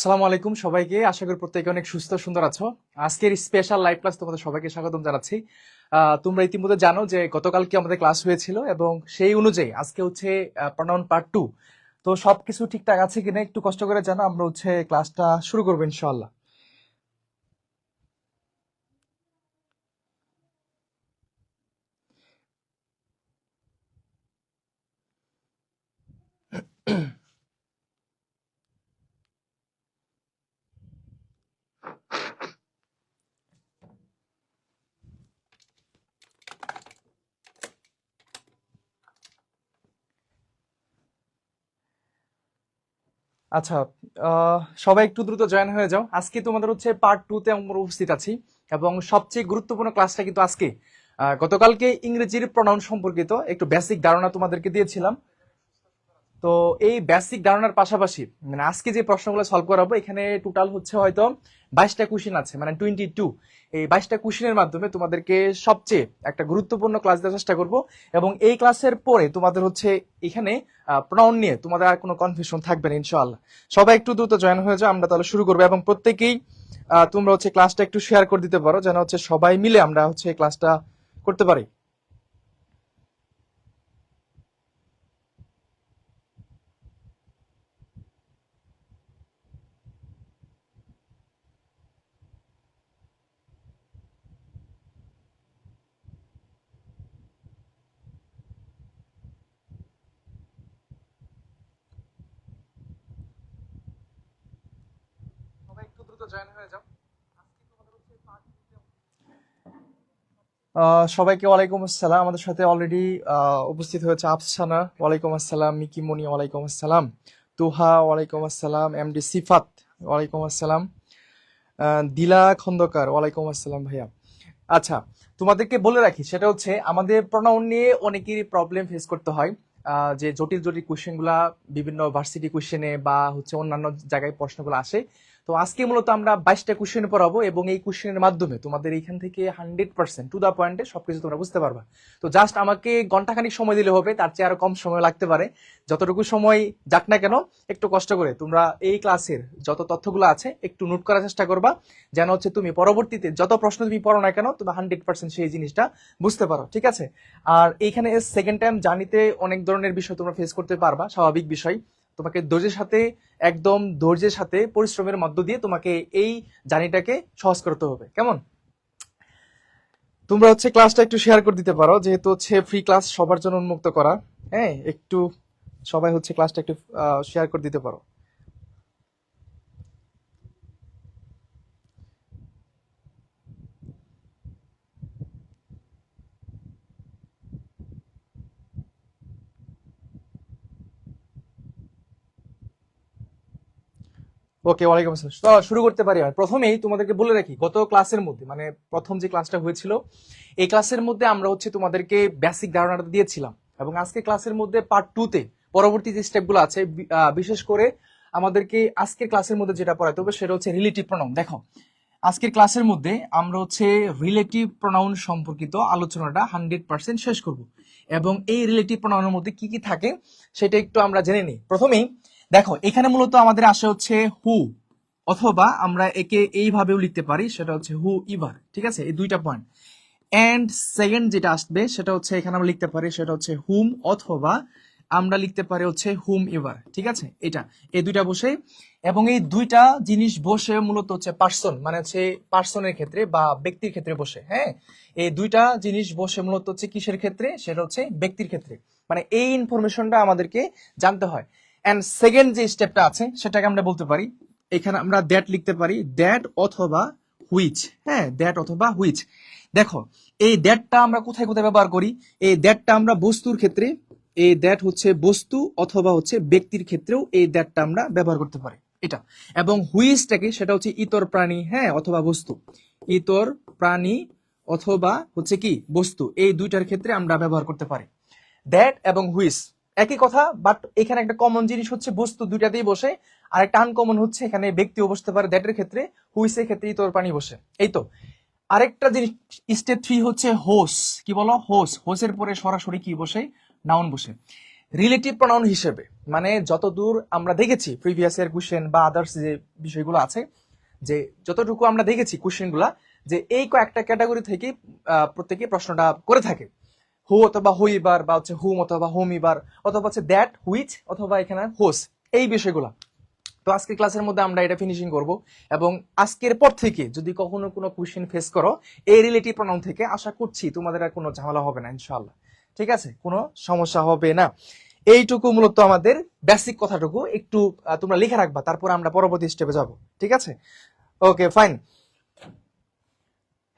আসসালামু আলাইকুম সবাইকে। আশা করি প্রত্যেকে অনেক সুস্থ সুন্দর আছো। আজকের স্পেশাল লাইভ ক্লাস তোমাদের সবাইকে স্বাগতম জানাচ্ছি। তোমরা ইতিমধ্যে জানো যে গতকালকে আমাদের ক্লাস হয়েছিল এবং সেই অনুযায়ী আজকে হচ্ছে প্রনাউন পার্ট 2। তো সবকিছু ঠিকঠাক আছে কিনা একটু কষ্ট করে জানো, আমরা হচ্ছে ক্লাসটা শুরু করবো ইনশাআল্লাহ। আচ্ছা, সবাই একটু দ্রুত জয়েন হয়ে যাও। আজকে তোমাদের হচ্ছে পার্ট 2 তে আমরা উপস্থিত আছি এবং সবচেয়ে গুরুত্বপূর্ণ ক্লাসটা কিন্তু আজকে। গতকালকে ইংরেজির প্রনাউন সম্পর্কিত একটু বেসিক ধারণা তোমাদেরকে দিয়েছিলাম। তো এই বেসিক ধারণার পাশাপাশি মানে আজকে যে প্রশ্নগুলো সলভ করাবো এখানে টোটাল হচ্ছে হয়তো 22টা কোশ্চেন আছে, মানে 22। এই 22টা কোশ্চেনের মাধ্যমে তোমাদেরকে সবচেয়ে একটা গুরুত্বপূর্ণ ক্লাস দেওয়ার চেষ্টা করব এবং এই ক্লাসের পরে তোমাদের হচ্ছে এখানে প্রনাউন নিয়ে তোমাদের আর কোনো কনফিউশন থাকবে না ইনশাআল্লাহ। সবাই একটু দ্রুত জয়েন হয়ে যাও, আমরা তাহলে শুরু করবো এবং প্রত্যেকেই তোমরা হচ্ছে ক্লাসটা একটু শেয়ার করে দিতে পারো যেন হচ্ছে সবাই মিলে আমরা হচ্ছে ক্লাসটা করতে পারি। সবাই একটু দ্রুত জয়েন হয়ে যাও। সবাইকে ওয়ালাইকুম আসসালাম। আমাদের সাথে অলরেডি উপস্থিত হয়েছে আফসানা, ওয়ালাইকুম আসসালাম। মিকি মনি, ওয়ালাইকুম আসসালাম। তুহা, ওয়ালাইকুম আসসালাম। এমডি সিফাত, ওয়ালাইকুম আসসালাম। দিলা খন্দকার, ওয়ালাইকুম আসসালাম ভাইয়া। আচ্ছা, তোমাদেরকে বলে রাখি সেটা হচ্ছে আমাদের প্রনাউন নিয়ে অনেকেরই প্রবলেম ফেস করতে হয়। যে জটিল জটিল কোশ্চেন গুলা বিভিন্ন ভার্সিটি কোশ্চেনে বা হচ্ছে অন্যান্য জায়গায় প্রশ্নগুলো আসে। তো আজকে মূলত আমরা 22টা কোশ্চেন পড়াবো এবং এই কোশ্চেনের মাধ্যমে তোমাদের এইখান থেকে 100% টু দা পয়েন্টে সবকিছু তোমরা বুঝতে পারবা। তো জাস্ট আমাকে ঘন্টাখানিক সময় দিলে হবে, তার চেয়ে আরো কম সময় লাগতে পারে। যতটুকু সময় যাক না কেন একটু কষ্ট করে তোমরা এই ক্লাসের যত তথ্যগুলো আছে একটু নোট করার চেষ্টা করবা, যেন হচ্ছে তুমি পরবর্তীতে যত প্রশ্ন তুমি পড়ো না কেন তুমি 100% সেই জিনিসটা বুঝতে পারো, ঠিক আছে? আর এইখানে সেকেন্ড টাইম জার্নিতে অনেক ধরনের বিষয় তোমরা ফেস করতে পারবা, স্বাভাবিক বিষয়। তোমাকে ধৈর্যের সাথে পরিশ্রমের মধ্য দিয়ে তোমাকে এই জার্নিটাকে সহজ করতে হবে, কেমন? তোমরা হচ্ছে ক্লাসটা একটু শেয়ার করে দিতে পারো, যেহেতু হচ্ছে ফ্রি ক্লাস সবার জন্য উন্মুক্ত করা। হ্যাঁ, একটু সবাই হচ্ছে ক্লাসটা একটু শেয়ার করে দিতে পারো। ওকে, ওয়ালাইকুম আসসালাম। তো শুরু করতে পারি। আর প্রথমেই তোমাদেরকে বলে রাখি, গত ক্লাসের মধ্যে মানে প্রথম যে ক্লাসটা হয়েছিল এই ক্লাসের মধ্যে আমরা হচ্ছে তোমাদেরকে বেসিক ধারণাটা দিয়েছিলাম এবং আজকে ক্লাসের মধ্যে পার্ট 2 তে পরবর্তী যে স্টেপগুলো আছে বিশেষ করে আমাদেরকে আজকের ক্লাসের মধ্যে যেটা পড়াতে হবে সেটা হচ্ছে রিলেটিভ প্রনাউন। দেখো, আজকের ক্লাসের মধ্যে আমরা হচ্ছে রিলেটিভ প্রনাউন সম্পর্কিত আলোচনাটা 100% শেষ করব এবং এই রিলেটিভ প্রনাউনের মধ্যে কি কি থাকে সেটা একটু আমরা জেনে নিই। প্রথমেই দেখো, এখানে মূলত আমাদের আসে হচ্ছে হু, অথবা আমরা একে এইভাবেও লিখতে পারি, সেটা হচ্ছে হু ইভার, ঠিক আছে? এই দুইটা পয়েন্ট। এন্ড সেকেন্ড যেটা আসবে সেটা হচ্ছে এখানে আমরা লিখতে পারি সেটা হচ্ছে হুম, অথবা আমরা লিখতে পারি হচ্ছে হুম এভার, ঠিক আছে? এটা এই দুইটা বসে এবং এই দুইটা জিনিস বসে মূলত হচ্ছে পার্সন, মানে হচ্ছে পার্সনের ক্ষেত্রে বা ব্যক্তির ক্ষেত্রে বসে। হ্যাঁ, এই দুইটা জিনিস বসে মূলত হচ্ছে কিসের ক্ষেত্রে? সেটা হচ্ছে ব্যক্তির ক্ষেত্রে। মানে এই ইনফরমেশনটা আমাদেরকে জানতে হয়। এন্ড সেকেন্ড যে স্টেপটা আছে সেটাকে আমরা বলতে পারি, এখানে আমরা দ্যাট লিখতে পারি, দ্যাট অথবা হুইচ। হ্যাঁ, দ্যাট অথবা হুইচ। দেখো, এই দ্যাটটা আমরা কোথায় কোথায় ব্যবহার করি? এই দ্যাটটা আমরা বস্তুর ক্ষেত্রে, এই দ্যাট হচ্ছে বস্তু অথবা হচ্ছে ব্যক্তির ক্ষেত্রেও এই দ্যাটটা আমরা ব্যবহার করতে পারি, এটা। এবং হুইচটাকে সেটা হচ্ছে ইতর প্রাণী, হ্যাঁ, অথবা বস্তু। ইতর প্রাণী অথবা হচ্ছে কি বস্তু, এই দুইটার ক্ষেত্রে আমরা ব্যবহার করতে পারি দ্যাট এবং হুইচ। একই কথা, বাট এখানে একটা কমন জিনিস হচ্ছে বস্তু দুইটাতেই বসে, আর একটা আনকমন হচ্ছে এখানে ব্যক্তিও বসতে পারে দ্যাটের ক্ষেত্রে, হুইচের ক্ষেত্রে ইতর প্রাণী বসে। এই তো। আরেকটা জিনিস, স্টেপ 3 হচ্ছে হোস। কি বলো? হোস। হোসের পরে সরাসরি কি বসে? নাউন বসে। রিলেটিভ প্রনাউন হিসেবে, মানে যতদূর আমরা দেখেছি প্রিভিয়াস ইয়ার কোশ্চেন বা আদার্স যে বিষয়গুলো আছে, যে যতটুকু আমরা দেখেছি কোশ্চেনগুলা, যে এই কয়েকটা ক্যাটাগরি থেকে প্রত্যেকে প্রশ্নটা করে থাকে। হু অথবা হুইবার, বা হচ্ছে হুম অথবা হোমিবার, অথবা হচ্ছে দ্যাট, হুইচ, অথবা এখানে হোস, এই বিষয়গুলা। তো আজকে ক্লাসের মধ্যে আমরা এটা ফিনিশিং করব, এবং আজকের পর থেকে যদি কখনো কোনো কোশ্চেন ফেস করো এই রিলেটিভ প্রনাউন থেকে, আশা করছি তোমাদের আর কোনো ঝামেলা হবে না ইনশাআল্লাহ। ঠিক আছে, কোনো সমস্যা হবে না। এইটুকু মূলত আমাদের বেসিক কথাটুকু একটু তোমরা লিখে রাখবা, তারপর আমরা পরবর্তী স্টেপে যাব। ঠিক আছে, ওকে ফাইন।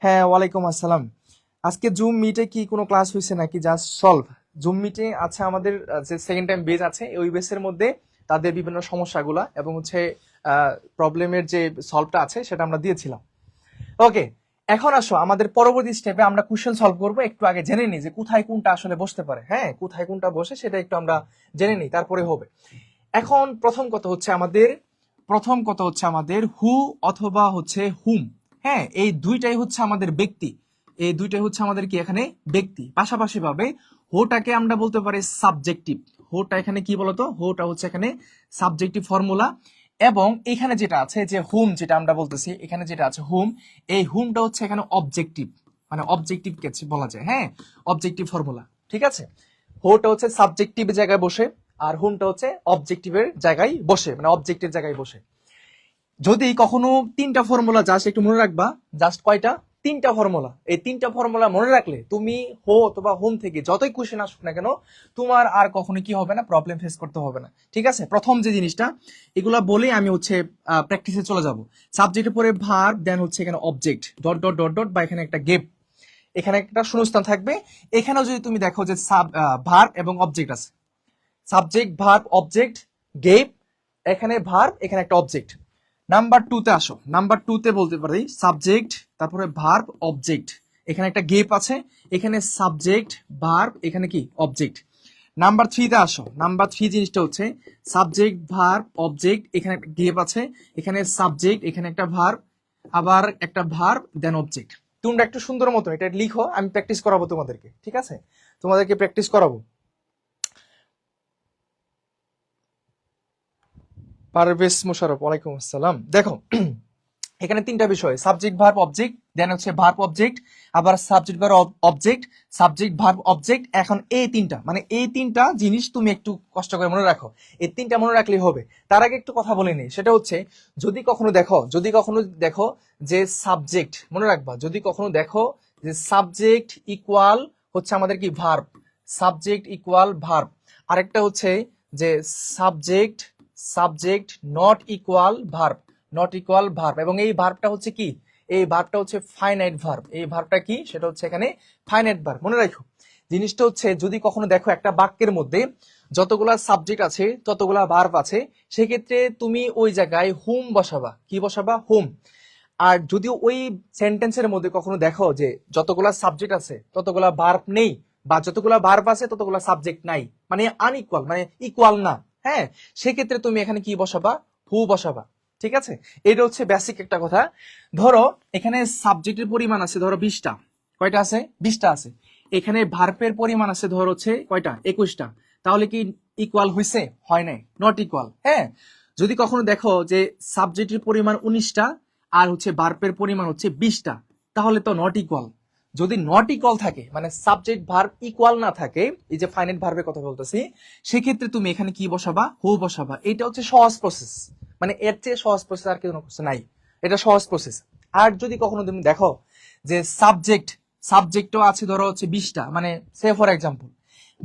হ্যাঁ, ওয়ালাইকুম আসসালাম। আজকে জুম মিটে কি কোনো ক্লাস হয়েছে নাকি জাস্ট সলভ? জুম মিটে আছে আমাদের যে সেকেন্ড টাইম বেজ আছে, ওই বেসের মধ্যে তাদের বিভিন্ন সমস্যাগুলা এবং হচ্ছে প্রবলেমের যে সলভটা আছে সেটা আমরা দিয়েছিলাম। ওকে, এখন আসো আমাদের পরবর্তী স্টেপে আমরা কোশ্চেন সলভ করব। একটু আগে জেনে নিই যে কোথায় কোনটা আসলে বসতে পারে। হ্যাঁ, কোথায় কোনটা বসে সেটা একটু আমরা জেনে নিই, তারপরে হবে। এখন প্রথম কথা হচ্ছে আমাদের হু অথবা হচ্ছে হুম। হ্যাঁ, এই দুইটাই হচ্ছে আমাদের ব্যক্তি, এই দুইটাই হচ্ছে আমাদের কি এখানে ব্যক্তি। পাশাপাশি ভাবে হোটাকে আমরা বলতে পারি সাবজেক্টিভ। হোটা এখানে কি বলতো, হোটা হচ্ছে এখানে সাবজেক্টিভ ফর্মুলা। এবং এখানে যেটা আছে যে হুম, যেটা আমরা বলতেছি এখানে যেটা আছে হুম, এই হুমটা হচ্ছে এখানে অবজেক্টিভ, মানে অবজেক্টিভ কে বলা যায়। হ্যাঁ, অবজেক্টিভ ফর্মুলা। ঠিক আছে, হোটা হচ্ছে সাবজেক্টিভ জায়গায় বসে, আর হুমটা হচ্ছে অবজেক্টিভের জায়গায় বসে, মানে অবজেক্টের জায়গায় বসে। যদি কখনো তিনটা ফর্মুলা জাস্ট একটু মনে রাখবা, জাস্ট কয়টা, তিনটা ফর্মুলা। এই তিনটা ফর্মুলা মনে রাখলে তুমি হো অথবা হোম থেকে যতই কোশ্চেন আসুক না কেন, তোমার আর কখনো কি হবে না, প্রবলেম ফেস করতে হবে না। ঠিক আছে, প্রথম যে জিনিসটা, এগুলা বলে আমি হচ্ছে প্র্যাকটিসে চলে যাব। সাবজেক্টের পরে ভার্ব, দেন হচ্ছে এখানে object, dot dot dot dot, বা এখানে একটা গেপ, এখানে একটা শূন্যস্থান থাকবে। এখানেও যদি তুমি দেখো যে ভার্ব এবং অবজেক্ট আছে, সাবজেক্ট ভার্ব অবজেক্ট গেপ, এখানে ভার্ব, এখানে একটা অবজেক্ট। নাম্বার টু তে আসো, নাম্বার টু তে বলতে পারি সাবজেক্ট, তারপরে ভার্ব অবজেক্ট, এখানে একটা গেপ আছে, এখানে সাবজেক্ট ভার্ব, এখানে কি অবজেক্ট। নাম্বার থ্রি তে আসো, নাম্বার থ্রি জিনিসটা হচ্ছে সাবজেক্ট ভার্ব অবজেক্ট, এখানে একটা গেপ আছে, এখানে সাবজেক্ট, এখানে একটা ভার্ব, আবার একটা ভার্ব, দেন অবজেক্ট। তোমরা একটু সুন্দর মতো এটা লিখো, আমি প্র্যাকটিস করাবো তোমাদেরকে। ঠিক আছে, তোমাদেরকে প্র্যাকটিস করাবো। পারভেজ মোশারফ, ওয়ালাইকুম আসসালাম। দেখো এখানে তিনটা বিষয়, সাবজেক্ট ভার্ব অবজেক্ট, দেন হচ্ছে ভার্ব অবজেক্ট, আবার subject verb object, subject verb object. এখন এই তিনটা, মানে এই তিনটা জিনিস তুমি একটু কষ্ট করে মনে রাখো, এই তিনটা মনে রাখলেই হবে। তার আগে একটু কথা বলে নিই, সেটা হচ্ছে যদি কখনো দেখো যে সাবজেক্ট, মনে রাখবা, যদি কখনো দেখো যে সাবজেক্ট ইকুয়াল হচ্ছে আমাদের কি ভার্ব, সাবজেক্ট ইকুয়াল ভার্ব, আরেকটা হচ্ছে যে subject subject not equal verb, not equal verb, এবং এই ভার্বটা হচ্ছে কি, এই ভার্বটা হচ্ছে ফাইনাইট ভার্ব। এই ভার্বটা কি, সেটা হচ্ছে এখানে ফাইনাইট ভার্ব। মনে রাখো জিনিসটা হচ্ছে, যদি কখনো দেখো একটা বাক্যের মধ্যে যতগুলা সাবজেক্ট আছে ততগুলা ভার্ব আছে, সেক্ষেত্রে তুমি ওই জায়গায় হুম বসাবা, কি বসাবা, হুম। আর যদি ওই সেন্টেন্সের মধ্যে কখনো দেখো যে যতগুলা সাবজেক্ট আছে ততগুলা ভার্ব নেই, বা যতগুলা ভার্ব আছে ততগুলা সাবজেক্ট নাই, মানে আনইকুয়াল, মানে ইকুয়াল না, হ্যাঁ, সেক্ষেত্রে তুমি এখানে কি বসাবা, হু বসাবা। ঠিক আছে, এটা হচ্ছে বেসিক একটা কথা। ধরো এখানে সাবজেক্টের পরিমাণ আছে ধরো 20টা, কয়টা আছে, 20টা আছে। এখানে ভার্বের পরিমাণ আছে ধরো হচ্ছে কয়টা, 21টা। তাহলে কি ইকুয়াল হয়েছে, হয় নাই, নট ইকুয়াল। হ্যাঁ, যদি কখনো দেখো যে সাবজেক্টের পরিমাণ 19টা আর হচ্ছে ভার্বের পরিমাণ হচ্ছে 20টা, তাহলে তো নট ইকুয়াল। যদি নট ইকুয়াল থাকে, মানে সাবজেক্ট ভার্ব ইকুয়াল না থাকে, এই যে ফাইনাইট ভার্বের কথা বলতেছি, সেক্ষেত্রে তুমি এখানে কি বসাবা, হু বসাবা। এটা হচ্ছে সহজ প্রসেস, মানে এর চেয়ে সহজ প্রসেস আর কোনো কিছু নাই, এটা সহজ প্রসেস। আর যদি কখনো তুমি দেখো যে সাবজেক্টও আছে ধরো হচ্ছে 20টা, মানে সে ফর এক্সাম্পল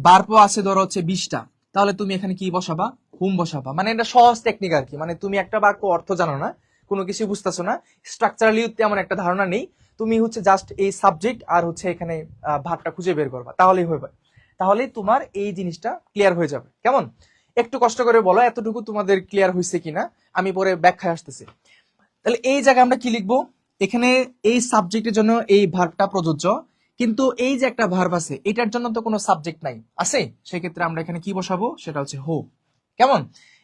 ভার্বও আছে ধরো হচ্ছে 20টা, তাহলে তুমি এখানে কি বসাবা, হুম বসাবা। মানে এটা সহজ টেকনিক আর কি, মানে তুমি একটা বাক্য অর্থ জানো না, কোনো কিছু বুঝতেছো না, স্ট্রাকচারালি তেমন একটা ধারণা নেই, তুমি হচ্ছে জাস্ট এই সাবজেক্ট আর হচ্ছে এখানে ভার্বটা খুঁজে বের করবা, তাহলেই হবে, তাহলে তোমার এই জিনিসটা ক্লিয়ার হয়ে যাবে। কেমন, একটু কষ্ট করে বলো এতটুকু তোমাদের ক্লিয়ার হয়েছে কিনা, আমি পরে ব্যাখ্যায় আসতেছি। তাহলে এই জায়গায় আমরা কি লিখবো, এখানে এই সাবজেক্টের জন্য এই ভার্বটা প্রযোজ্য, কিন্তু এই যে একটা ভার্ব আছে এটার জন্য তো কোনো সাবজেক্ট নাই, আছে, সেক্ষেত্রে আমরা এখানে কি বসাবো, সেটা হচ্ছে হো। কেমন,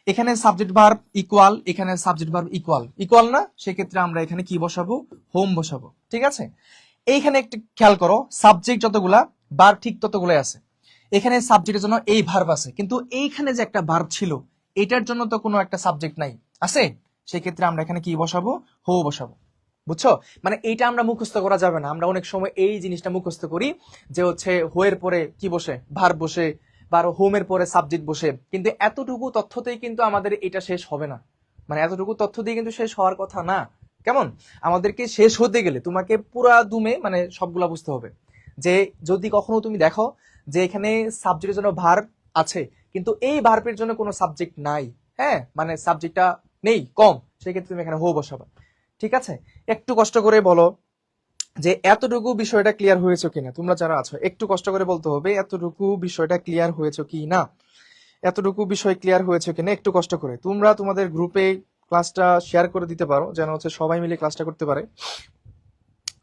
এখানে সাবজেক্ট ভার্ব ইকুয়াল, এখানে সাবজেক্ট ভার্ব ইকুয়াল, ইকুয়াল না, সেক্ষেত্রে আমরা এখানে কি বসাবো, হোম বসাবো। ঠিক আছে, এইখানে একটু খেয়াল করো, সাবজেক্ট যতগুলা ভার্ব ঠিক ততগুলাই আছে। এখানে সাবজেক্টের জন্য এই ভার্ব আছে, কিন্তু এইখানে যে একটা ভার্ব ছিল এটার জন্য তো কোনো একটা সাবজেক্ট নাই, আছে? সেক্ষেত্রে আমরা এখানে কি বসাবো? হো বসাবো। বুঝছো? মানে এইটা আমরা মুখস্থ করা যাবে না। আমরা অনেক সময় এই জিনিসটা মুখস্থ করি যে হচ্ছে হো এর পরে কি বসে? ভার্ব বসে, বা হোমের পরে সাবজেক্ট বসে, কিন্তু এতটুকু তথ্যতেই কিন্তু আমাদের এটা শেষ হবে না। মানে এতটুকু তথ্য দিয়ে কিন্তু শেষ হওয়ার কথা না। কেমন? আমাদেরকে শেষ হতে গেলে তোমাকে পুরা দুমে মানে সবগুলা বুঝতে হবে। যে যদি কখনো তুমি দেখো যে এখানে সাবজেক্টের জন্য ভার্ব আছে কিন্তু এই ভার্বের জন্য কোনো সাবজেক্ট নাই, হ্যাঁ, মানে সাবজেক্টটা নেই, কম, সেক্ষেত্রে তুমি এখানে হো বসাবা। ঠিক আছে? একটু কষ্ট করে বলো যে এতটুকু বিষয়টা ক্লিয়ার হয়েছে কিনা। তোমরা যারা আছো একটু কষ্ট করে বলতে হবে এতটুকু বিষয়টা ক্লিয়ার হয়েছে কি না, এতটুকু বিষয় ক্লিয়ার হয়েছে কিনা একটু কষ্ট করে। তোমরা তোমাদের গ্রুপে ক্লাসটা শেয়ার করে দিতে পারো যেন হচ্ছে সবাই মিলে ক্লাসটা করতে পারে,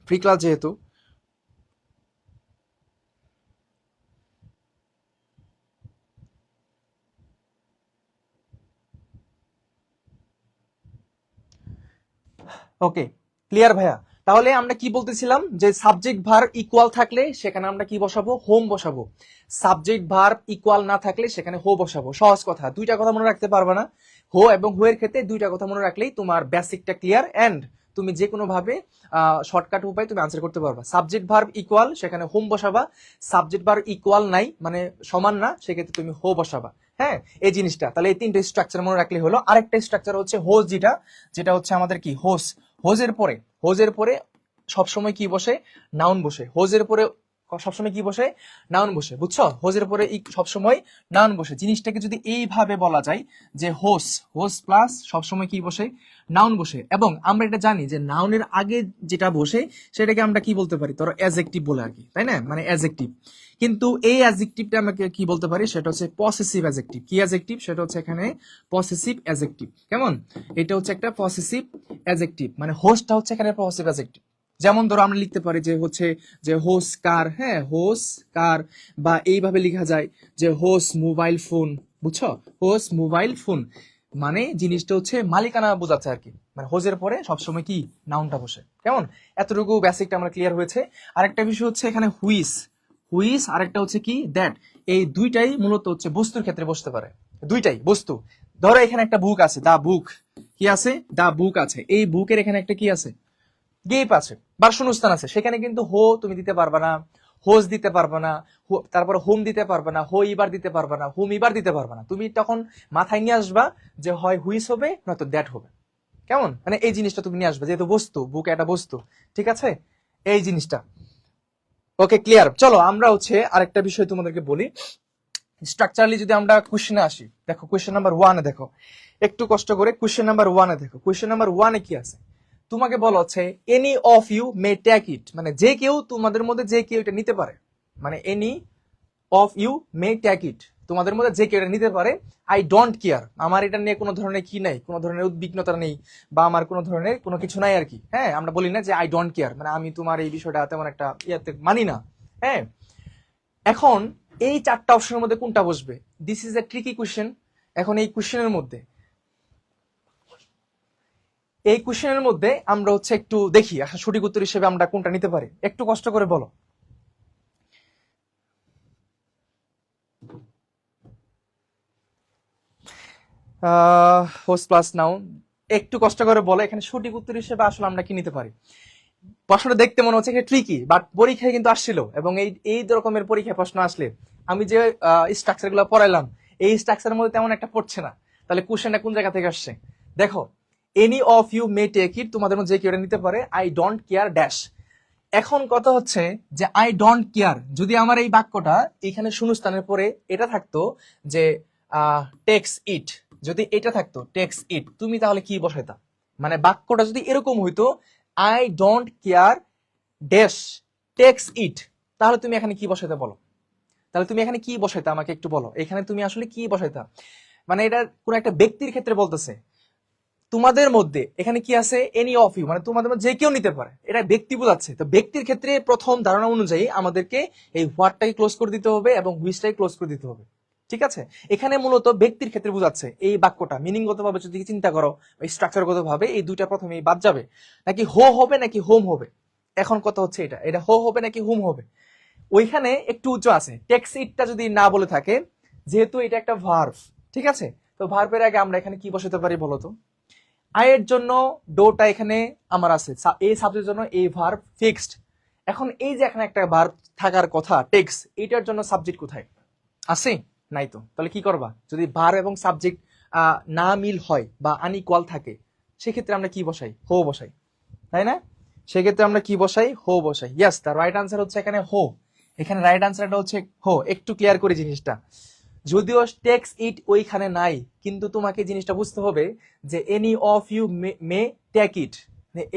ফ্রি ক্লাস যেহেতু। ওকে, ক্লিয়ার ভাইয়া? তাহলে আমরা কি বলতেছিলাম যে সাবজেক্ট ভার্ব ইকুয়াল থাকলে সেখানে আমরা কি বসাবো? হোম বসাবো। সাবজেক্ট ভার্ব ইকুয়াল না থাকলে সেখানে হো বসাবো। সহজ কথা, দুইটা কথা মনে রাখতে পারবে না। হো এবং হো এর ক্ষেত্রে দুইটা কথা মনে রাখলেই তোমার বেসিকটা ক্লিয়ার, এন্ড তুমি যে কোনো ভাবে শর্টকাট উপায় তুমি আনসার করতে পারবা। সাবজেক্ট ভার্ব ইকুয়াল সেখানে হোম বসাবা, সাবজেক্ট ভার্ব ইকুয়াল নাই মানে সমান না, সেক্ষেত্রে তুমি হো বসাবা। হ্যাঁ, এই জিনিসটা তাহলে এই তিনটে স্ট্রাকচার মনে রাখলে হলো। আরেকটা স্ট্রাকচার হচ্ছে হোজ, যেটা যেটা হচ্ছে আমাদের কি হোস। হোজের পরে, হোজের পরে সবসময় কি বসে? নাউন বসে। হোজের পরে সবসময় কি বসে? নাউন বসে। বুঝছো? হোজের পরে সবসময় নাউন বসে। জিনিসটাকে যদি এইভাবে বলা যায় যে হোস, হোস প্লাস সবসময় কি বসে? নাউন বসে। এবং আমরা এটা জানি যে নাউনের আগে যেটা বসে সেটাকে আমরা কি বলতে পারি? ধরো অ্যাডজেক্টিভ বলে আর কি, তাই না? মানে অ্যাডজেক্টিভ। কিন্তু এই অ্যাডজেক্টিভটা আমাকে কি বলতে পারি? সেটা হচ্ছে পসেসিভ অ্যাডজেক্টিভ। কি অ্যাডজেক্টিভ? সেটা হচ্ছে এখানে পসেসিভ অ্যাডজেক্টিভ। কেমন? এটা হচ্ছে একটা পসেসিভ অ্যাডজেক্টিভ, মানে হোস্টটা হচ্ছে এখানে পসেসিভ অ্যাডজেক্টিভ। যেমন ধরো আমরা লিখতে পারি যে হচ্ছে যে হোস কার, হ্যাঁ, হোস কার, বা এইভাবে লেখা যায় যে হোস মোবাইল ফোন। বুঝছো? হোস মোবাইল ফোন মানে জিনিসটা হচ্ছে মালিকানা বোঝাচ্ছে আর কি। মানে হোজের পরে সবসময় কি? নাউনটা বসে। কেমন? এতটুকু বেসিকটা আমরা ক্লিয়ার হয়েছে। আরেকটা বিষয় হচ্ছে এখানে হুইস, হুইস, আরেকটা হচ্ছে কি? দ্যাট। এই দুইটাই মূলত হচ্ছে বস্তুর ক্ষেত্রে বসতে পারে। দুইটাই বস্তু। ধরো এখানে একটা বুক আছে, দা বুক। কি আছে? দা বুক আছে। এই বুকের এখানে একটা কি আছে? গেপ আছে বা শূন্যস্থান আছে। সেখানে কিন্তু হো তুমি দিতে পারবা না, হোজ দিতে পারবা না, তারপরে হোম দিতে পারবা না, হো ইবার দিতে পারবা না, হোম ইবার দিতে পারবা না। তুমি তখন মাথায় নিয়ে আসবা যে হয় হুইস হবে নয়তো দ্যাট হবে। কেমন? মানে এই জিনিসটা তুমি নিয়ে আসবে, যেহেতু বস্তু, বুক একটা বস্তু। ঠিক আছে? এই জিনিসটা ওকে, ক্লিয়ার? চলো আমরা হচ্ছে আরেকটা বিষয় তোমাদেরকে বলি। স্ট্রাকচারালি যদি আমরা কোশ্চেনে আসি, দেখো কোশ্চেন নাম্বার ওয়ানে দেখো, একটু কষ্ট করে কোশ্চেন নাম্বার ওয়ানে দেখো। কোশ্চেন নাম্বার ওয়ানে কি আছে? তোমাকে বলা হচ্ছে any of you may take it, মানে যে কেউ, তোমাদের মধ্যে যে কেউ এটা নিতে পারে। মানে any of you may take it, তোমাদের মধ্যে যে কেউ এটা নিতে পারে। আই ডোন্ট কেয়ার, আমার এটা নিয়ে কোনো ধরনের কি নাই, কোনো ধরনের উদ্বিগ্নতা নেই, বা আমার কোনো ধরনের কোনো কিছু নাই আর কি। হ্যাঁ, আমরা বলি না যে আই ডোন্ট কেয়ার, মানে আমি তোমার এই বিষয়টা তেমন একটা ইয়াতে মানি না। হ্যাঁ, এখন এই চারটা অপশনের মধ্যে কোনটা বসবে? This is a tricky question. এখন এই কোশ্চেনের মধ্যে, এই কোশ্চেনের মধ্যে আমরা হচ্ছে একটু দেখি আসলে সঠিক উত্তর হিসেবে আমরা কোনটা নিতে পারি। একটু কষ্ট করে বলো। হোস্ট প্লাস নাউন, একটু কষ্ট করে বলো এখানে সঠিক উত্তর হিসেবে আসলে আমরা কি নিতে পারি। প্রশ্নটা দেখতে মনে হচ্ছে ট্রিকি, বাট পরীক্ষায় কিন্তু আসছিল, এবং এই এই রকমের পরীক্ষায় প্রশ্ন আসলে আমি যে স্ট্রাকচার গুলো পড়াইলাম এই স্ট্রাকচারের মধ্যে তেমন একটা পড়ছে না। তাহলে কোশ্চেনটা কোন জায়গা থেকে আসছে? দেখো, any of you may take it, তোমাদের মধ্যে যে কেউ এটা নিতে পারে। I don't care dash. এখন কথা হচ্ছে যে আই ডোন্ট কেয়ার, যদি আমার এই বাক্যটা এখানে শূন্যস্থানের পরে এটা থাকতো যে টেক্স ইট, যদি এটা থাকতো টেক্স ইট, তুমি তাহলে কি বসাইতা? মানে বাক্যটা যদি এরকম হইতো I don't care dash takes it, তাহলে তুমি এখানে কি বসাইতে বলো? তাহলে তুমি এখানে কি বসাইতা আমাকে একটু বলো। এখানে তুমি আসলে কি বসাইতা? মানে এটা কোন একটা ব্যক্তির ক্ষেত্রে বলতেছে। তোমাদের মধ্যে এখানে কি আছে? এনি অফ ইউ, মানে তোমাদের মধ্যে যে কেউ নিতে পারে, এটা ব্যক্তি বোঝাচ্ছে। তো ব্যক্তির ক্ষেত্রে প্রথম ধারণা অনুযায়ী আমাদেরকে এই হোয়াটটাকে ক্লোজ করে দিতে হবে এবং হুইচটাকে ক্লোজ করে দিতে হবে। ঠিক আছে? এখানে মূলত ব্যক্তির ক্ষেত্রে বোঝাচ্ছে এই বাক্যটা। মিনিংগত ভাবে যদি চিন্তা করো, স্ট্রাকচারগত ভাবে এই দুইটা প্রথমেই বাদ যাবে। নাকি হো হবে নাকি হোম হবে? এখন কথা হচ্ছে এটা, এটা হো হবে নাকি হোম হবে? ওইখানে একটু উঁচু আছে। টেক্স ইটটা যদি না বলে থাকে, যেহেতু এটা একটা ভার্ব, ঠিক আছে, তো ভার্বের আগে আমরা এখানে কি বসাতে পারি বলতো? আয়ের জন্য ডোটা এখানে আমার আছে, এই সাবজেক্টের জন্য এই ভার্ব ফিক্সড। এখন এই যে এখানে একটা ভার্ব থাকার কথা টেক্স, এটার জন্য সাবজেক্ট কোথায় আছে? নাই তো। তাহলে কি করবা? যদি ভার্ব এবং সাবজেক্ট না মিল হয় বা আনইকুয়াল থাকে, সেক্ষেত্রে আমরা কি বসাই? হো বসাই, তাই না? সেক্ষেত্রে আমরা কি বসাই? হো বসাই। ইয়েস, দ্য রাইট আনসার হচ্ছে এখানে হো। এখানে রাইট আনসারটা হচ্ছে হো। একটু ক্লিয়ার করি জিনিসটা, যদিও টেক্স ইট ওইখানে নাই, কিন্তু তোমাকে জিনিসটা বুঝতে হবে যে any of you may take it,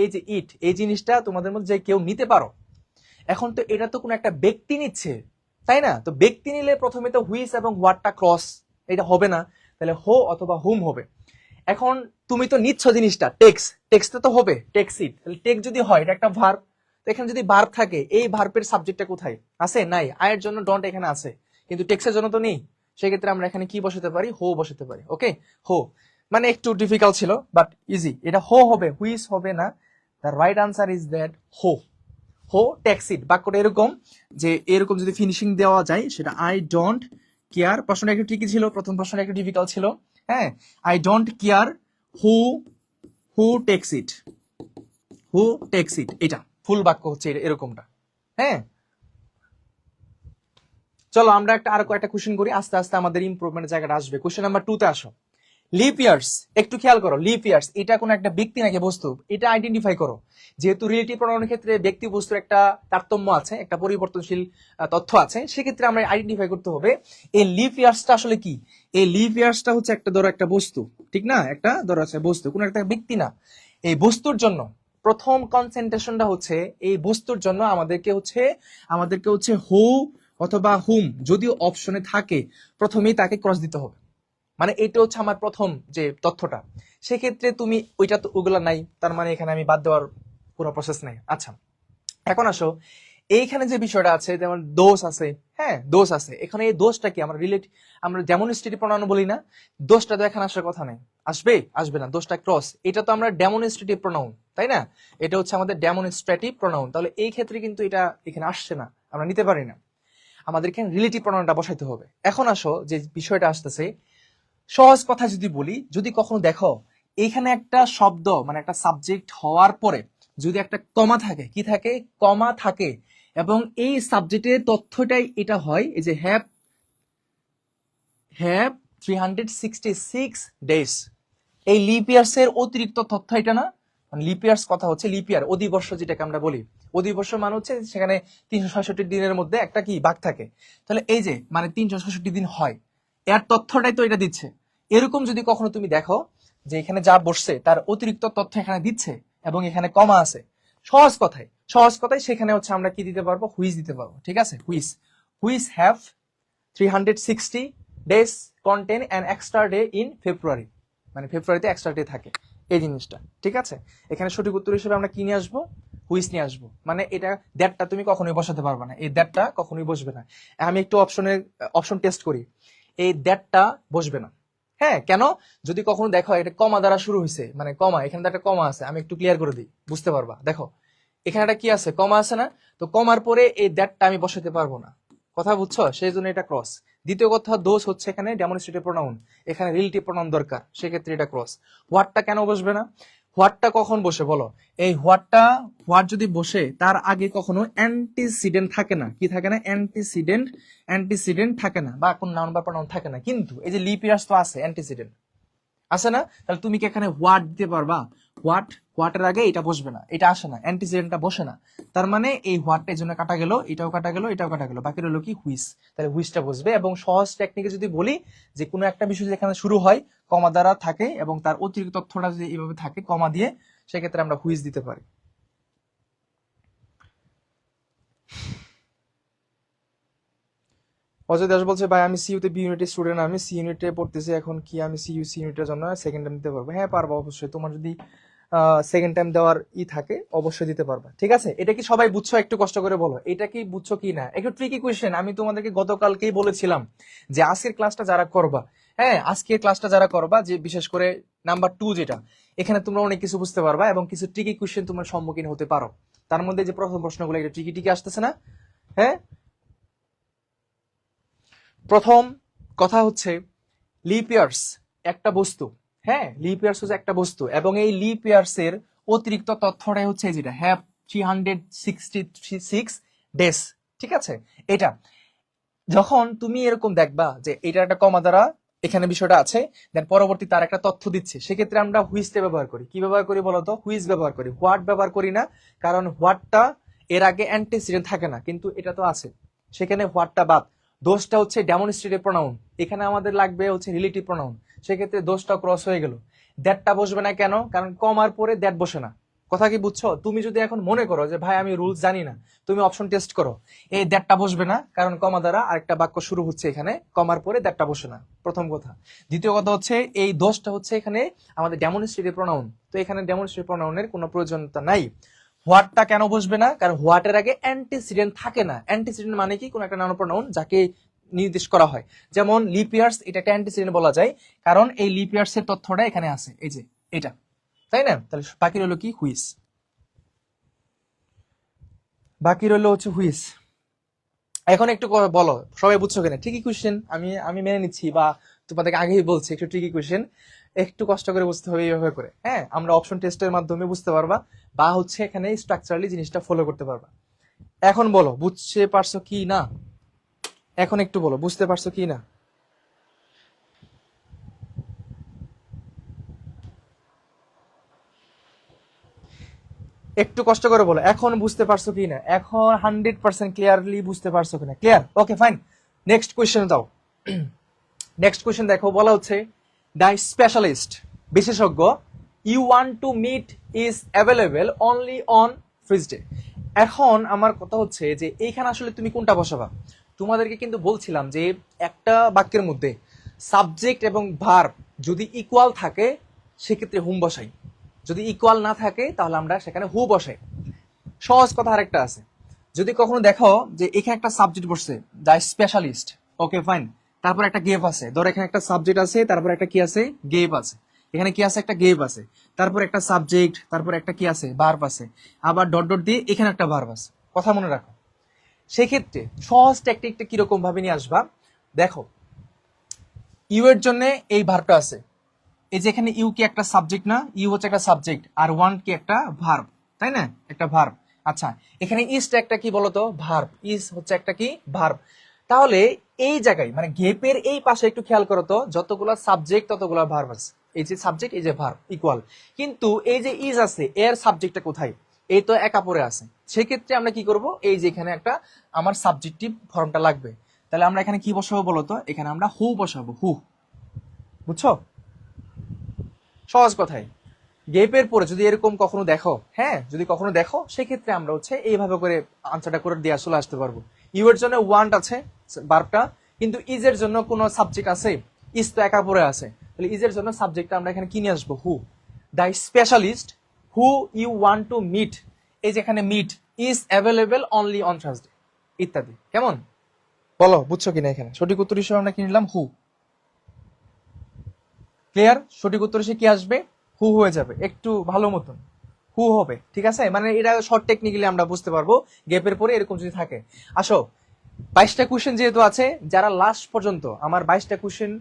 এই যে ইট, এই জিনিসটা তোমাদের মধ্যে যে কেউ নিতে পারো। এখন তো এটা তো কোনো একটা ব্যক্তি নিচ্ছে, তাই না? তো ব্যক্তি নিলে প্রথমে তো হুইচ এবং হোয়াটটা ক্রস, এটা হবে না, তাহলে হো অথবা হুম হবে। এখন তুমি তো নিচ্ছ জিনিসটা, টেক্সটা তো হবে টেক্স ইট। তাহলে টেক যদি হয়, এটা একটা ভার্ব, তো এখানে যদি ভার্ব থাকে, এই ভার্বের সাবজেক্টটা কোথায় আছে? নাই। আয়ের জন্য ডন্ট এখানে আছে, কিন্তু টেক্সের জন্য তো নেই। সেক্ষেত্রে আমরা এখানে কি বসাতে পারি? হো বসাতে পারি। ওকে, হো। মানে একটু ডিফিকাল্ট ছিল, বাট ইজি। এটা হো হবে, হুইচ হবে না। The right answer is that হো। হো টেক্স ইট। বাক্যটা এরকম যে, এরকম যদি ফিনিশিং দেওয়া যায়, সেটা আই ডোন্ট কেয়ার। প্রশ্নটা একটু ঠিকই ছিল, প্রথম প্রশ্নটা একটু ডিফিকাল্ট ছিল। হ্যাঁ, I don't care who who takes it, who takes it, এটা ফুল বাক্য হচ্ছে এরকমটা। হ্যাঁ, চলো আমরা আরো কয়েকটা কোশ্চেন করি, আস্তে আস্তে আমাদের ইমপ্রুভমেন্টের জায়গাটা আসবে। কোশ্চেন নাম্বার 2 তে আসো। লিপ ইয়ার্স, একটু খেয়াল করো, লিপ ইয়ার্স এটা কোন একটা ব্যক্তি নাকি বস্তু, এটা আইডেন্টিফাই করো। যেহেতু রিলেটিভ প্রোনাউনের ক্ষেত্রে ব্যক্তি বস্তুর একটা তারতম্য আছে, একটা পরিবর্তনশীল তথ্য আছে, সেক্ষেত্রে আমরা আইডেন্টিফাই করতে হবে এই লিপ ইয়ার্সটা আসলে কি। এই লিপ ইয়ার্সটা হচ্ছে একটা ধরো একটা বস্তু, ঠিক না? একটা ধরো আছে বস্তু, কোন একটা ব্যক্তি না। এই বস্তুর জন্য প্রথম কনসেন্ট্রেশনটা হচ্ছে, এই বস্তুর জন্য আমাদেরকে হচ্ছে হু অথবা হুম, যদিও অপশনে থাকে, প্রথমেই তাকে ক্রস দিতে হবে। মানে এটা হচ্ছে আমার প্রথম যে তথ্যটা। সেক্ষেত্রে তুমি ওইটা তো, ওগুলা নাই, তার মানে এখানে আমি বাদ দেওয়ার কোনো প্রসেস নাই। আচ্ছা, এখন আসো এইখানে যে বিষয়টা আছে, যেমন দোষ আছে, হ্যাঁ দোষ আছে। এখানে এই দোষটা কি? আমরা ডেমনস্ট্রেটিভ প্রোনাউন বলি না? দোষটা তো এখানে আসার কথা নেই, আসবে না, দোষটা ক্রস। এটা তো আমরা ডেমনস্ট্রেটিভ প্রোনাউন, তাই না? এটা হচ্ছে আমাদের ডেমনস্ট্রেটিভ প্রোনাউন, তাহলে এই ক্ষেত্রে কিন্তু এটা এখানে আসছে না, আমরা নিতে পারি না। আমাদের এখানে রিলেটিভ প্রোনাউনটা বসাইতে হবে। এখন আসো যে বিষয়টা আসতেছে, সহজ কথা যদি বলি, যদি কখনো দেখো এইখানে একটা শব্দ, মানে একটা সাবজেক্ট হওয়ার পরে যদি একটা কমা থাকে, কি থাকে? কমা থাকে, এবং এই সাবজেক্টের তথ্যটাই এটা হয়, এই যে হ্যাভ 366 ডেজ, এই লিপ ইয়ার্স এর অতিরিক্ত তথ্য এটা না? মানে লিপ ইয়ার্স কথা হচ্ছে লিপ ইয়ার, অধিবর্ষ যেটাকে আমরা বলি। অধিবর্ষ মানে হচ্ছে সেখানে 366 দিনের মধ্যে একটা কি ভাগ থাকে। তাহলে এই যে মানে 366 দিন হয়, এর তথ্যটাই তো এটা দিচ্ছে। এরকম যদি কখনো তুমি দেখো যে এখানে যা বসছে তার অতিরিক্ত তথ্য এখানে দিচ্ছে, এবং এখানে কমা আছে, সহজ কথায় সেখানে হচ্ছে আমরা কি দিতে পারবো? হুইচ দিতে পারবো। ঠিক আছে, which have 360 days contain an extra day in February, মানে ফেব্রুয়ারিতে এক্সট্রা ডে থাকে, এই জিনিসটা। ঠিক আছে, এখানে সঠিক উত্তর হিসেবে আমরা কি নিয়ে আসবো? হুইচ নিয়ে আসবো। মানে এটা দ্যাটটা তুমি কখনোই বসাতে পারবে না, এই দ্যাটটা কখনোই বসবে না। আমি একটু অপশন টেস্ট করি, এই দ্যাটটা বসবে না। হ্যাঁ, কেন? যদি কখনো দেখো এটা কমা দ্বারা শুরু হয়েছে, মানে কমা, এখানে একটা কমা আছে, আমি একটু ক্লিয়ার করে দিই, বুঝতে পারবা। দেখো এখানে একটা কি আছে? কমা আছে না? তো কমার পরে এই দ্যাটটা আমি বসাতে পারবো না, কথা বুঝছো? সেই জন্য এটা ক্রস। দ্বিতীয় কথা, দোষ হচ্ছে এখানে ডেমনস্ট্রেটিভ প্রোনাউন, এখানে রিলেটিভ প্রোনাউন দরকার, সেক্ষেত্রে এটা ক্রস। হোয়াটটা কেন বসবে না? হোয়াটটা কখন বসে বলো? এই হোয়াট যদি বসে, তার আগে কখনো অ্যান্টিসিডেন্ট থাকে না। কি থাকে না? অ্যান্টিসিডেন্ট থাকে না, বা কোন নাউন বা প্রোনাউন থাকে না। কিন্তু এই যে লিপ ইয়ার্স তো আছে, অ্যান্টিসিডেন্ট আছে না? তাহলে তুমি কি এখানে হোয়াট দিতে পারবা? হোয়াটের আগে এটা বসবে না, এটা আসে না, অ্যান্টিসিডেন্টটা বসে না। তার মানে এই হোয়াটটা এই জন্য কাটা গেল, এটাও কাটা গেল, এটাও কাটা গেল, বাকি রইল কি? হুইস। তাহলে হুইসটা বসবে। এবং সহজ টেকনিকে যদি বলি, যে কোনো একটা বিষয় যেখানে শুরু হয় কমা দ্বারা থাকে, এবং তার অতিরিক্ত তথ্যটা যদি এইভাবে থাকে কমা দিয়ে, সেক্ষেত্রে আমরা হুইস দিতে পারি। অজয় দাস বলছে, ভাই আমি সিইউ তে বি ইউনিটের স্টুডেন্ট, আমি সি ইউনিটে পড়তেছি, এখন কি আমি সি ইউনিটের জন্য সেকেন্ড টাইম দিতে পারবো? হ্যাঁ পারবো অবশ্যই, তোমার যদি সেকেন্ড টাইম দেওয়ার থাকে অবশ্যই দিতে পারবা। ঠিক আছে, এটা কি সবাই বুঝছো? একটু কষ্ট করে বলো, এটা কি বুঝছো কি না? একটু ট্রিকি কোয়েশ্চেন, আমি তোমাদেরকে গতকালকেই বলেছিলাম যে আজকের ক্লাসটা যারা করবা, হ্যাঁ আজকের ক্লাসটা যারা করবা, যে বিশেষ করে নাম্বার 2 যেটা, এখানে তোমরা অনেক কিছু বুঝতে পারবা, এবং কিছু ট্রিকি কোয়েশ্চেন তোমরা সম্মুখীন হতে পারো। তার মধ্যে যে প্রথম প্রশ্নগুলো এটা ট্রিকি আসতেছে না? হ্যাঁ, প্রথম কথা হচ্ছে লিপ ইয়ার্স একটা বস্তু, হ্যাঁ লিপ ইয়ার্স হচ্ছে একটা বস্তু, এবং এই লিপ ইয়ার্স এর অতিরিক্ত তথ্যটাই হচ্ছে যেটা হ্যাভ 366 ডেজ, ঠিক আছে। এটা যখন তুমি এরকম দেখবা যে এটা একটা কমা দ্বারা এখানে বিষয়টা আছে, দেন পরবর্তী তার একটা তথ্য দিচ্ছে, সেক্ষেত্রে আমরা হুইজটা ব্যবহার করি। কি ব্যবহার করি বলতো? হুইজ ব্যবহার করি, হোয়াট ব্যবহার করি না। কারণ হোয়াটটা এর আগে অ্যান্টিসিডেন্ট থাকে না, কিন্তু এটা তো আছে, সেখানে হোয়াটটা বাদ। দোষটা হচ্ছে ডেমনস্ট্রেটিভ প্রোনাউন, এখানে আমাদের লাগবে হচ্ছে রিলেটিভ প্রোনাউন, সেক্ষেত্রে দোষটা ক্রস হয়ে গেল। দ্যাটটা বসবে না কেন? কারণ কমার পরে দ্যাট বসে না। কথা কি বুঝছো? তুমি যদি এখন মনে করো যে ভাই আমি রুলস জানি না, তুমি অপশন টেস্ট করো, এই দ্যাটটা বসবে না, কারণ কমা দ্বারা আরেকটা বাক্য শুরু হচ্ছে, এখানে কমার পরে দ্যাটটা বসে না, প্রথম কথা। দ্বিতীয় কথা হচ্ছে এই দোষটা হচ্ছে এখানে আমাদের ডেমনস্ট্রেটিভ প্রোনাউন, তো এখানে ডেমনস্ট্রেটিভ প্রোনাউনের কোনো প্রয়োজনীয়তা নাই। হোয়াটটা কেন বসবে না? কারণ হোয়াটের আগে অ্যান্টিসিডেন্ট থাকে না। অ্যান্টিসিডেন্ট মানে কি? কোন একটা নাউন প্রোনাউন যাকে নির্দেশ করা হয়, যেমন লিপ ইয়ার্স, এটা একটা অ্যান্টিসিডেন্ট বলা যায়, কারণ এই লিপ ইয়ার্স এর তথ্যটা এখানে আছে, এই যে এটা, তাই না? তাহলে বাকি রইল কি? হুইস। বাকি রইল হচ্ছে হুইস। এখন একটু বলো সবাই বুঝছো কিনা? ট্রিকি কোশ্চেন, আমি আমি মেনে নিচ্ছি, বা তোমাদেরকে আগেই বলছি একটু ট্রিকি কোশ্চেন, একটু কষ্ট করে বুঝতে হবে এইভাবে করে। হ্যাঁ, আমরা অপশন টেস্টের মাধ্যমে বুঝতে পারবা, বা হচ্ছে এখানে স্ট্রাকচারালি জিনিসটা ফলো করতে পারবা। এখন বলো বুঝতে পারছো কি না? এখন একটু বলো বুঝতে পারছো কি না? একটু কষ্ট করে বলো এখন বুঝতে পারছো কি না? এখন 100% ক্লিয়ারলি বুঝতে পারছো কিনা? Clear? Okay fine, next question দাও। নেক্সট কোয়েশ্চেন দেখো, বলা হচ্ছে দ্য স্পেশালিস্ট, বিশেষজ্ঞ, you want to meet is available only on Friday. এখন আমার কথা হচ্ছে যে এইখানে আসলে তুমি কোনটা বসাবা? তোমাদেরকে কিন্তু বলছিলাম যে একটা বাক্যের মধ্যে সাবজেক্ট এবং ভার্ব যদি ইকুয়াল থাকে সেক্ষেত্রে হুম বসাই, যদি ইকুয়াল না থাকে তাহলে আমরা সেখানে হু বসাই। সহজ কথা আরেকটা আছে, যদি কখনো দেখো যে এখানে একটা সাবজেক্ট বসছে দ্য স্পেশালিস্ট, ওকে ফাইন, তারপর একটা গেভ আছে, ধরো এখানে একটা সাবজেক্ট আছে, তারপর একটা কি আছে? গেভ আছে। এখানে কি আছে? একটা গেভ আছে, তারপর একটা সাবজেক্ট, তারপর একটা কি আছে? ভার্ব আছে, আবার ডট ডট দিয়ে এখানে একটা ভার্ব আছে। কথা মনে রাখো। সেক্ষেত্রে সহজ টেকনিকটা কিরকম ভাবে নিয়ে আসবা দেখো, ইউ এর জন্য এই ভার্বটা আছে, এই যে এখানে ইউ কি একটা সাবজেক্ট না? ইউ হচ্ছে একটা সাবজেক্ট, আর ওয়ান কি একটা ভার্ব, তাই না? একটা ভার্ব। আচ্ছা, এখানে ইজটা একটা কি বলতো? ভার্ব। ইজ হচ্ছে একটা কি? ভার্ব। তাহলে এই জায়গায় মানে গেপের এই পাশে একটু খেয়াল করো তো, যতগুলো সাবজেক্ট ততগুলো ভার্ব আছে। এই যে সাবজেক্ট, এই যে ভার্ব ইকুয়াল, কিন্তু এই যে ইজ আছে এর সাবজেক্টটা কোথায়? এই তো একা পড়ে আছে। সেক্ষেত্রে আমরা কি করব? এই যে এখানে একটা আমার সাবজেক্টিভ ফর্মটা লাগবে, তাহলে আমরা এখানে কি বসাবো বলতো? এখানে আমরা হু বসাবো, হু। বুঝছো? সহজ কথায় গেপের পরে যদি এরকম কখনো দেখো, হ্যাঁ যদি কখনো দেখো, সেক্ষেত্রে আমরা হচ্ছে এইভাবে করে আনসারটা করে দিয়ে আসলে আসতে পারবো। ইউ এর জন্য ওয়ান্ট আছে ভার্বটা, কিন্তু ইজ এর জন্য কোনো সাবজেক্ট আছে? ইজ তো একা পড়ে আছে, তাহলে ইজ এর জন্য সাবজেক্টটা আমরা এখানে কি নিয়ে আসবো? হু। The specialist who you want to meet, এই যে এখানে meet, is available only on Thursday, ইত্যাদি। কেমন বলো বুঝছো কিনা? এখানে সঠিক উত্তর হিসেবে আমরা কি নিলাম? হু। ক্লিয়ার? সঠিক উত্তর এসে কি আসবে? হু হয়ে যাবে, একটু ভালো মতন হু হবে, ঠিক আছে? মানে এটা শর্ট টেকনিক্যালি আমরা বুঝতে পারবো গ্যাপের পরে এরকম যদি থাকে। আসো, 22টা কোশ্চেন যেহেতু আছে, যারা লাস্ট পর্যন্ত আমার 22টা কোশ্চেন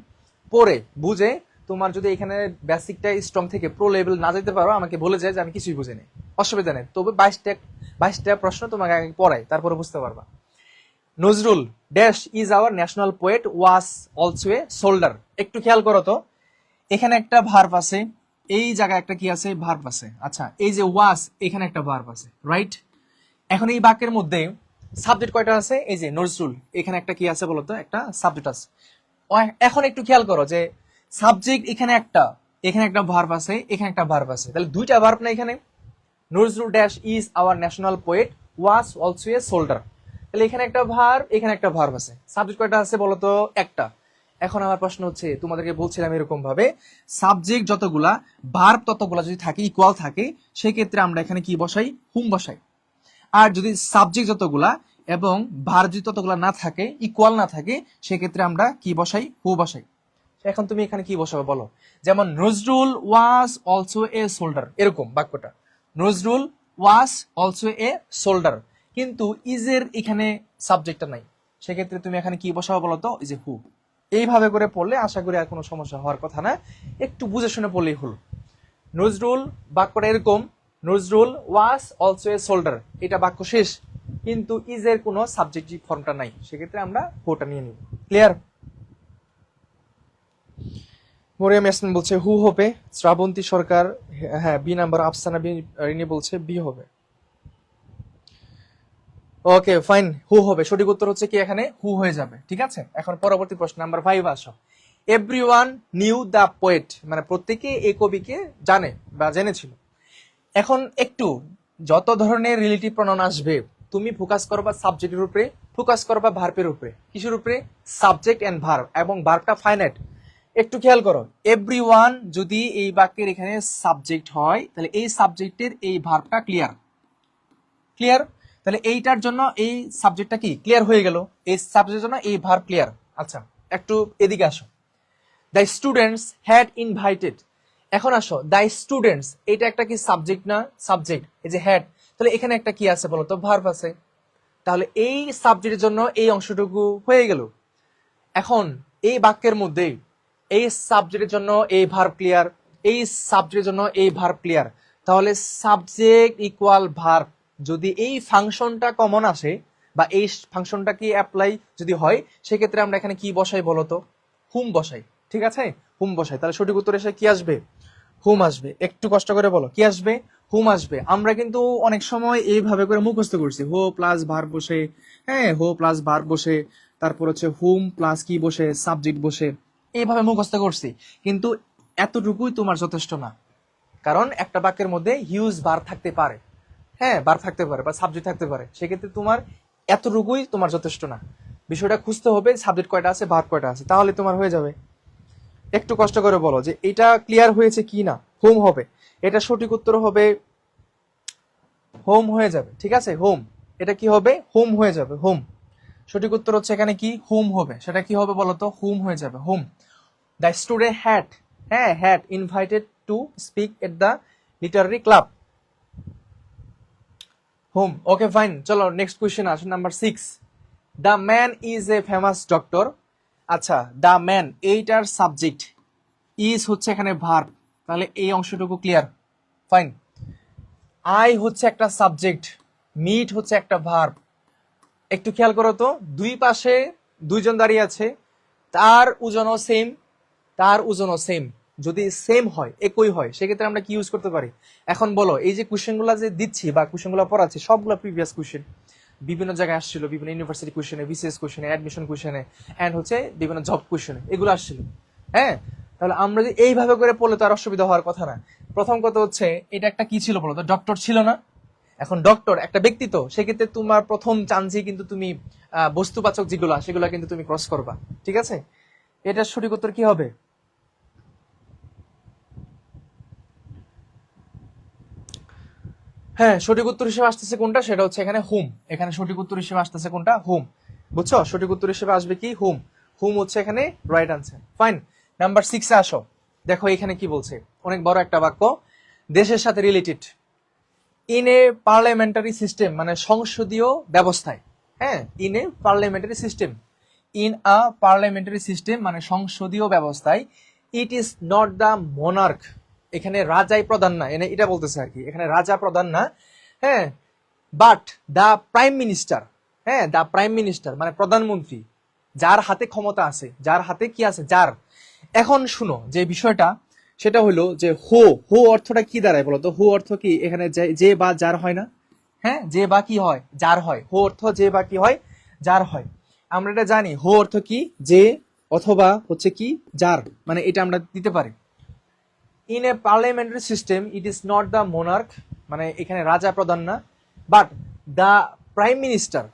পড়ে বুঝে, তোমার যদি এখানে বেসিকটা স্ট্রং থেকে প্রো লেভেল না যেতে পারো, আমাকে বলে যায় যে আমি কিছুই বুঝিনি, অসুবিধা নেই, তবে 22টা প্রশ্ন তোমাকে আগে পড়াই, তারপরে বুঝতে পারবা। Nazrul dash is our national poet was also a soldier. একটু খেয়াল করো তো, এখানে একটা ভার্ব আছে, এই জায়গায় একটা কি আছে? ভার্ব আছে। আচ্ছা, এই যে ওয়াজ, এখানে একটা ভার্ব আছে, রাইট? এখন এই বাক্যের মধ্যে সাবজেক্ট কয়টা আছে? এই যে নজরুল, এখানে একটা কি আছে বলতো? একটা সাবজেক্ট আছে। এখন একটু খেয়াল করো যে সাবজেক্ট এখানে একটা, এখানে একটা ভার্ব আছে, এখানে একটা ভার্ব আছে, তাহলে দুইটা ভার্ব না এখানে? Nazrul dash is our national poet was also a soldier, তাহলে এখানে একটা ভার্ব, এখানে একটা ভার্ব আছে। সাবজেক্ট কয়টা আছে বলতো? একটা। এখন আমার প্রশ্ন হচ্ছে, তোমাদেরকে বলছিলাম এরকম ভাবে সাবজেক্ট যতগুলা, ভার্ব ততগুলা যদি থাকে, ইকুয়াল থাকে, সেক্ষেত্রে আমরা এখানে কি বসাই? হুম বসাই। আর যদি সাবজেক্ট যতগুলা এবং ভার্ব যদি ততগুলা না থাকে, ইকুয়াল না থাকে, সেক্ষেত্রে আমরা কি বসাই? হু বসাই। এখন তুমি এখানে কি বসাবে বলো? যেমন Nazrul was also a soldier, এরকম বাক্যটা Nazrul was also a soldier, কিন্তু ইজের এখানে সাবজেক্টটা নাই, সেক্ষেত্রে তুমি এখানে কি বসাবো বলো তো, এই যে হু। এইভাবে করে পড়লে আশা করি আর কোনো সমস্যা হওয়ার কথা না, একটু বুঝে শুনে পড়লেই হলো। নজরুল বাক্যটা এরকম, Nazrul was also a soldier, এটা বাক্য শেষ, কিন্তু ইজ এর কোনো সাবজেক্টিভ ফর্মটা নাই, সেক্ষেত্রে আমরা হুটা নিয়ে নিব। ক্লিয়ার? মরিয়াম ইয়াসমিন বলছে হু হবে, শ্রাবন্তী সরকার হ্যাঁ বি নাম্বার, আফসানা রিনি বলছে বি হবে। ওকে ফাইন, হু হবে, সঠিক উত্তর হচ্ছে কি এখানে হু হয়ে যাবে। ঠিক আছে, এখন পরবর্তী প্রশ্ন নাম্বার 5 আসো। এভরিওয়ান নিউ দ্য পোয়েট, মানে প্রত্যেকে এই কবিকে জানে বা জেনেছিল। এখন একটু যত ধরনের রিলেটিভ প্রনাউন আসবে তুমি ফোকাস করবা সাবজেক্টের উপরে, ফোকাস করবা ভার্বের উপরে। কিসের উপরে? সাবজেক্ট এন্ড ভার্ব, এবং ভার্বটা ফাইনাইট। একটু খেয়াল করো, এভরিওয়ান যদি এই বাক্যের এখানে সাবজেক্ট হয় তাহলে এই সাবজেক্টের এই ভার্বটা ক্লিয়ার। ক্লিয়ার? তাহলে এইটার জন্য এই সাবজেক্টটা কি ক্লিয়ার হয়ে গেল, এই সাবজেক্টের জন্য এই ভার্ব ক্লিয়ার। আচ্ছা একটু এদিকে আসো, দ্য স্টুডেন্টস হ্যাড ইনভাইটেড। এখন আসো, দ্য স্টুডেন্টস এটা একটা কি সাবজেক্ট না? সাবজেক্ট, এই যে হ্যাড, তাহলে এখানে একটা কি আছে বলো তো, ভার্ব আছে। তাহলে এই সাবজেক্টের জন্য এই অংশটুকু হয়ে গেল। এখন এই বাক্যের মধ্যে এই সাবজেক্টের জন্য এই ভার্ব ক্লিয়ার, এই সাবজেক্টের জন্য এই ভার্ব ক্লিয়ার, তাহলে সাবজেক্ট ইকুয়াল ভার্ব, যদি এই ফাংশনটা কমন আসে বা এই ফাংশনটা কি অ্যাপ্লাই যদি হয়, সেক্ষেত্রে আমরা এখানে কি বসাই বলতো, হুম বসাই। ঠিক আছে, হুম বসাই, তাহলে সঠিক উত্তর এসে কি আসবে? হুম আসবে। একটু কষ্ট করে বলো কি আসবে? হুম আসবে। আমরা কিন্তু অনেক সময় এইভাবে করে মুখস্থ করছি, হো প্লাস ভার্ব বসে, হ্যাঁ হো প্লাস ভার্ব বসে, তারপর হচ্ছে হুম প্লাস কি বসে, সাবজেক্ট বসে, এইভাবে মুখস্থ করছি, কিন্তু এতটুকুই তোমার যথেষ্ট না। কারণ একটা বাক্যের মধ্যে হিউজ ভার্ব থাকতে পারে, হ্যাঁ ভার্ব থাকতে পারে বা সাবজেক্ট থাকতে পারে, সেক্ষেত্রে তোমার এতটুকুই তোমার যথেষ্ট না। বিষয়টা খুঁজতে হবে সাবজেক্ট কয়টা আছে, ভার্ব কয়টা আছে, তাহলে তোমার হয়ে যাবে। একটু কষ্ট করে বলো যে এটা ক্লিয়ার হয়েছে কি না। হোম হবে, এটা সঠিক উত্তর হবে হোম হয়ে যাবে। ঠিক আছে, হোম, এটা কি হবে? হোম হয়ে যাবে, হোম। সঠিক উত্তর হচ্ছে এখানে কি হোম হবে, সেটা কি হবে বলতো, হোম হয়ে যাবে, হোম। দ্য স্টুডেন্ট হ্যাড, হ্যাঁ had invited to speak at the literary club, home. Okay fine, চলো নেক্সট কোয়েশ্চেন আসে, number 6। The man is a famous doctor. আচ্ছা, দ্য ম্যান এইটার সাবজেক্ট, ইজ হচ্ছে এখানে ভার্ব, তাহলে এই অংশটুকু ক্লিয়ার। ফাইন। আই হচ্ছে একটা সাবজেক্ট, মিট হচ্ছে একটা ভার্ব। একটু খেয়াল করো তো, দুই পাশে দুইজন দাঁড়িয়ে আছে, তার ওজনও সেম, তার ওজনও সেম। যদি সেম হয়, একই হয়, সেক্ষেত্রে আমরা কি ইউজ করতে পারি? এখন বলো, এই যে কোশ্চেনগুলো যে দিচ্ছি বা কোশ্চেনগুলো পড়াচ্ছি, সবগুলো প্রিভিয়াস কোশ্চেন, বিভিন্ন জায়গায় আসছিল, বিভিন্ন ইউনিভার্সিটি কোশ্চেনে, বিসিএস কোশ্চেনে, অ্যাডমিশন কোশ্চেনে, এন্ড হচ্ছে বিভিন্ন জব কোশ্চেনে, এগুলো আসছিল। হ্যাঁ, তাহলে আমরা যে এইভাবে করে পড়লে তো আর অসুবিধা হওয়ার কথা না। প্রথম কথা হচ্ছে এটা একটা কি ছিল বলো তো, ডক্টর ছিল না? এখন ডক্টর একটা ব্যক্তি, তো সেক্ষেত্রে তোমার প্রথম চান্সই কিন্তু তুমি বস্তুবাচক যেগুলো সেগুলো কিন্তু তুমি ক্রস করবা। ঠিক আছে, এটার সঠিক উত্তর কি হবে? হ্যাঁ, সঠিক উত্তর হিসেবে আসতেছে কোনটা, সেটা হচ্ছে এখানে হুম। এখানে সঠিক উত্তর হিসেবে আসতেছে কোনটা, হুম। বুঝছো, সঠিক উত্তর হিসেবে আসবে কি হুম। হুম হচ্ছে এখানে রাইট আনসার। ফাইন, নাম্বার 6 এ আসো। দেখো এখানে কি বলছে, অনেক বড় একটা বাক্য, দেশের সাথে related. In a parliamentary system, মানে সংসদীয় ব্যবস্থায়। হ্যাঁ, in a parliamentary system, in a parliamentary system মানে সংসদীয় ব্যবস্থায়, it is not the Monarch, এখানে রাজাই প্রধান না, এনে এটা বলতেছে আর কি, এখানে রাজা প্রধান না, হ্যাঁ, বাট দ্য প্রাইম মিনিস্টার। হ্যাঁ, দ্য প্রাইম মিনিস্টার মানে প্রধানমন্ত্রী, যার হাতে ক্ষমতা আছে, যার হাতে কি আছে, যার। এখন শুনো যে বিষয়টা, সেটা হলো যে হো, হো অর্থটা কি দাঁড়ায় বলো তো, হো অর্থ কি এখানে যে বা যার হয় না? হ্যাঁ, যে বা কি হয়, যার হয়। হো অর্থ যে বা কি হয়, যার হয়। আমরা এটা জানি, হো অর্থ কি যে, অথবা হচ্ছে কি যার, মানে এটা আমরা দিতে পারি। In a parliamentary system it is not the Monarch, মানে এখানে রাজা প্রধান না, বাট দ্য প্রাইম মিনিস্টার,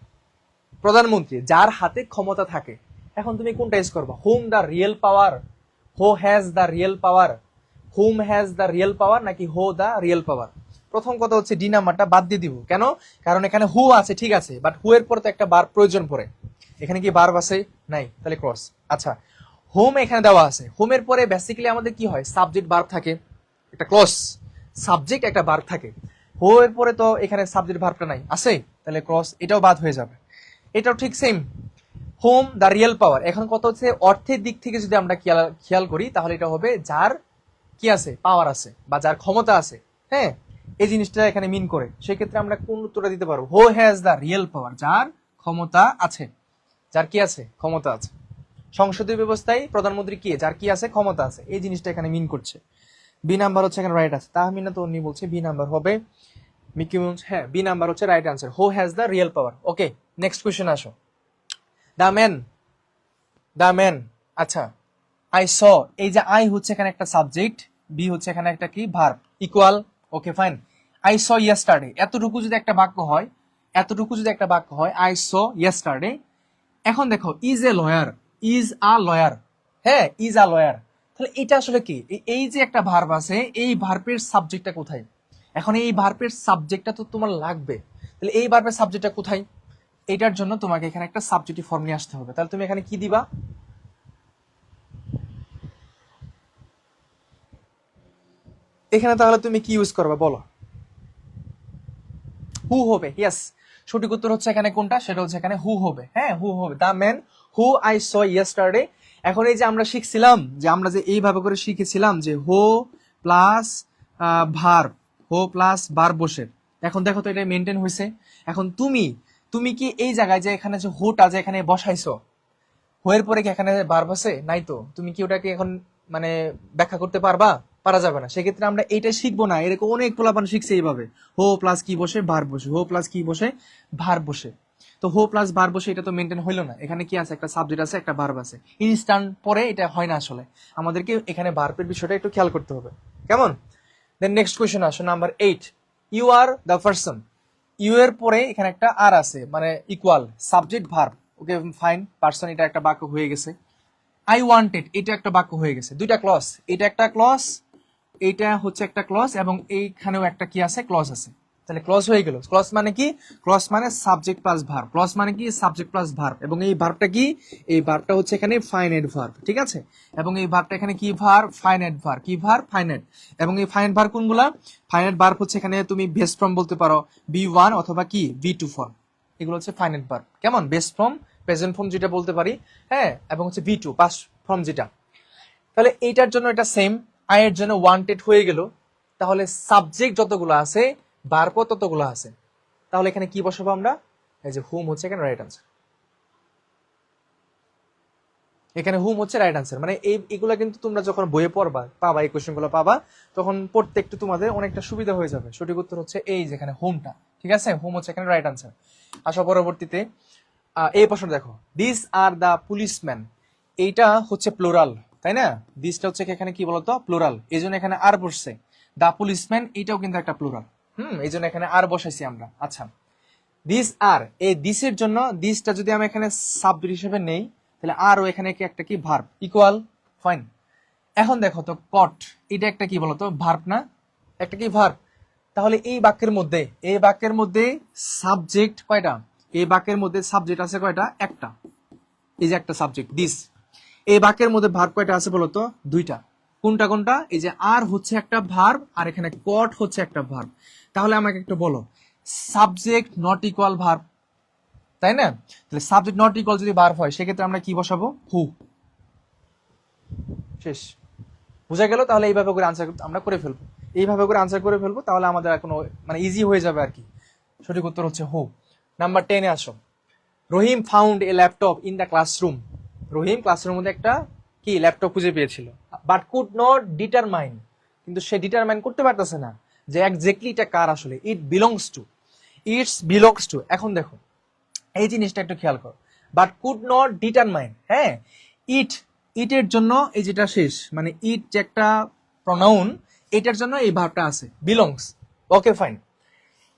প্রধানমন্ত্রী, যার হাতে ক্ষমতা থাকে। এখন তুমি কোনটা ইউজ করবা, হুম দ্য রিয়েল পাওয়ার, হো has the real power, whom has the real power, নাকি হো দ্য রিয়েল পাওয়ার? প্রথম কথা হচ্ছে ডি নাম্বারটা বাদ দিয়ে দিব, কেন? কারণ এখানে হু আছে, ঠিক আছে, বাট হু এর পরে তো একটা বার প্রয়োজন পড়ে, এখানে কি বার আছে? নাই, তাহলে ক্রস। আচ্ছা, হোম এখানে দেওয়া আছে, হোমের পরে বেসিক্যালি আমাদের কি হয়, সাবজেক্ট ভার্ব থাকে, একটা ক্লস, সাবজেক্ট একটা ভার্ব থাকে। হো এর পরে তো এখানে সাবজেক্ট ভার্বটা নাই, আছে, তাহলে ক্রস, এটাও বাদ হয়ে যাবে। এটাও ঠিক same, home the real power. এখন কথা হচ্ছে অর্থের দিক থেকে যদি আমরা খেয়াল করি তাহলে এটা হবে যার কি আছে, পাওয়ার আছে বা যার ক্ষমতা আছে। হ্যাঁ, এই জিনিসটা এখানে মিন করে। সেক্ষেত্রে আমরা কোন উত্তরটা দিতে পারবো? Who has the real power, যার ক্ষমতা আছে, যার কি আছে, ক্ষমতা আছে। সংসদীয় ব্যবস্থায় প্রধানমন্ত্রী কি, যার কি আছে, ক্ষমতা আছে। এই জিনিসটা এখানে মিন করছে। বি নাম্বার হচ্ছে এখানে রাইট আছে। তাহমিনা তো উনি বলছে বি নাম্বার হবে। মিকি বলছে হ্যাঁ বি নাম্বার হচ্ছে right answer. Who has the real power. Okay, next question আসো। দ্য ম্যান, দ্য ম্যান, আচ্ছা আই স, এই যে আই হচ্ছে এখানে একটা সাবজেক্ট, বি হচ্ছে এখানে একটা কি verb, equal. Okay fine. I saw yesterday, এতটুকু যদি একটা বাক্য হয়, এতটুকু যদি একটা বাক্য হয়, আই স ইয়েস্টারডে। এখন দেখো is a lawyer, is a lawyer, হ্যাঁ ইজ আ লয়ার। তাহলে এটা আসলে কি, এই যে একটা ভার্ব আছে, এই ভার্বের সাবজেক্টটা কোথায়? এখন এই ভার্বের সাবজেক্টটা তো তোমার লাগবে। তাহলে এই ভার্বের সাবজেক্টটা কোথায়? এটার জন্য তোমাকে এখানে একটা সাবজেক্টিভ ফর্ম নিয়ে আসতে হবে। তাহলে তুমি এখানে কি দিবা? এখানে তাহলে তুমি কি ইউজ করবে বলো? হু হবে। ইয়েস, সঠিক উত্তর হচ্ছে এখানে কোনটা, সেটা হচ্ছে এখানে হু হবে। হ্যাঁ হু হবে। The man who I saw yesterday. এখন এই যে আমরা শিখছিলাম, যে আমরা যে এইভাবে করে শিখেছিলাম যে হো প্লাস ভার্ব, হো প্লাস ভার্ব বসে। এখন দেখো তো এটা মেনটেন হয়েছে। এখন তুমি তুমি কি এই জায়গায় যে এখানে যে হোটা যে এখানে বসাইছো, হয়ের পরে কি এখানে ভার্ব আছে? নাই তো। তুমি কি ওটাকে এখন মানে ব্যাখ্যা করতে পারবা? পারা যাবে না। সেক্ষেত্রে আমরা এইটা শিখবো না। এরকম অনেক পোলাপান শিখছে এইভাবে, হো প্লাস কি বসে ভার্ব বসে, হো প্লাস কি বসে ভার্ব বসে। তো হো প্লাস ভার্ব বসে এটা তো মেনটেন হইলো না। এখানে কি আছে, একটা সাবজেক্ট আছে, একটা ভার্ব আছে। ইনস্ট্যান্ট পরে এটা হয় না আসলে। আমাদেরকে এখানে ভার্বের বিষয়টা একটু খেয়াল করতে হবে। কেমন? দেন নেক্সট কোয়েশ্চেন আসো, number 8। You are the person, you এর পরে এখানে একটা আর আছে, মানে equal subject verb. Okay fine, person এটা একটা বাক্য হয়ে গেছে। আই ওয়ান্টেড এটা একটা বাক্য হয়ে গেছে। দুইটা ক্লজ, এটা একটা ক্লজ, এইটা হচ্ছে একটা ক্লজ, এবং এইখানেও একটা কি আছে, ক্লজ আছে। তাহলে ক্লজ হয়ে গেল। ক্লজ মানে কি? ক্লজ মানে সাবজেক্ট প্লাস ভার্ব। ক্লজ মানে কি? Subject plus verb. এবং এই ভার্বটা কি? এই ভার্বটা হচ্ছে এখানে ফাইনাইট ভার্ব, ঠিক আছে? এবং এই ভার্বটা এখানে কি ভার্ব? Finite verb. কি ভার্ব? ফাইনাইট। এবং এই ফাইনাইট ভার্ব কোনগুলা? ফাইনাইট ভার্ব হচ্ছে এখানে তুমি বেস ফর্ম বলতে পারো, বি1 অথবা কি বি2 ফর্ম। এগুলো হচ্ছে ফাইনাইট ভার্ব। কেমন? বেস ফর্ম, প্রেজেন্ট ফর্ম যেটা বলতে পারি, হ্যাঁ, এবং হচ্ছে বি2 পাস্ট ফর্ম যেটা। তাহলে এইটার জন্য এটা সেম, আই এর জন্য ওয়ান্টেড হয়ে গেল। তাহলে সাবজেক্ট যতগুলো আছে, ভার্বও ততগুলো আছে। তাহলে এখানে কি বসাবো আমরা? এই যে হুম হচ্ছে এখানে রাইট আনসার। এখানে হুম হচ্ছে রাইট আনসার। মানে এগুলা কিন্তু তোমরা যখন বইয়ে পড়বা, পাবা, এই কোয়েশ্চেন গুলো পাবা, তখন পড়তে একটু তোমাদের অনেকটা সুবিধা হয়ে যাবে। সঠিক উত্তর হচ্ছে এই যেখানে হোমটা, ঠিক আছে? হোম হচ্ছে এখানে রাইট আনসার। আসো পরবর্তীতে এই প্রশ্ন দেখো, দিস আর দ্য পুলিশম্যান, এইটা হচ্ছে প্লুরাল, তাই না? দিসটা হচ্ছে এখানে কি বলতো, প্লুরাল, এই জন্য এখানে আর বসছে। দ্য পুলিশম্যান এইটাও কিন্তু একটা প্লুরাল, এই জন্য এখানে আর বসাইছি আমরা। আচ্ছা, দিস আর, এই দিসের জন্য, দিসটা যদি আমি এখানে সাবজেক্ট হিসেবে নেই, তাহলে আরও এখানে কি একটা কি ভার্ব, ইকুয়াল। ফাইন। এখন দেখো তো কট, এটা একটা কি বলতো, ভার্ব না? একটা কি ভার্ব। তাহলে এই বাক্যের মধ্যে, এই বাক্যের মধ্যে সাবজেক্ট কয়টা? এই বাক্যের মধ্যে সাবজেক্ট আছে কয়টা? একটা। এই যে একটা সাবজেক্ট দিস। এই বাক্যের মধ্যে ভার্ব কয়টা আছে বলতো? দুইটা। কোনটা কোনটা? এই যে আর হচ্ছে একটা ভার্ব, আর এখানে কট হচ্ছে একটা ভার্ব। তাহলে আমাকে একটু বলো, সাবজেক্ট নট ইকুয়াল ভার্ব, তাই না? তাহলে সাবজেক্ট নট ইকুয়াল যদি ভার্ব হয়, সেক্ষেত্রে আমরা কি বসাবো? হু। শেষ। বুঝা গেল? তাহলে এইভাবে করে আনসার আমরা করে ফেলবো, এইভাবে করে আনসার করে ফেলবো, তাহলে আমাদের কোনো মানে ইজি হয়ে যাবে আর কি। সঠিক উত্তর হচ্ছে হু। নাম্বার 10 এ আসো। Rahim found a laptop in the classroom, Rahim ক্লাসরুমের মধ্যে একটা কি ল্যাপটপ খুঁজে পেয়েছিল, বাট কুড নট ডিটারমাইন, কিন্তু সে ডিটারমাইন করতে পারতেছে না যে এক্স্যাক্টলি এটা কার আসলে। It belongs to, its belongs to. এখন দেখো এই জিনিসটা একটু খেয়াল করো, বাট কুড নট ডিটারমাইন, হ্যাঁ, ইট, ইটের জন্য এই যেটা শেষ, মানে ইট যে একটা প্রনাউন, এটার জন্য এই ভাবটা আছে, বিলংস। Okay fine.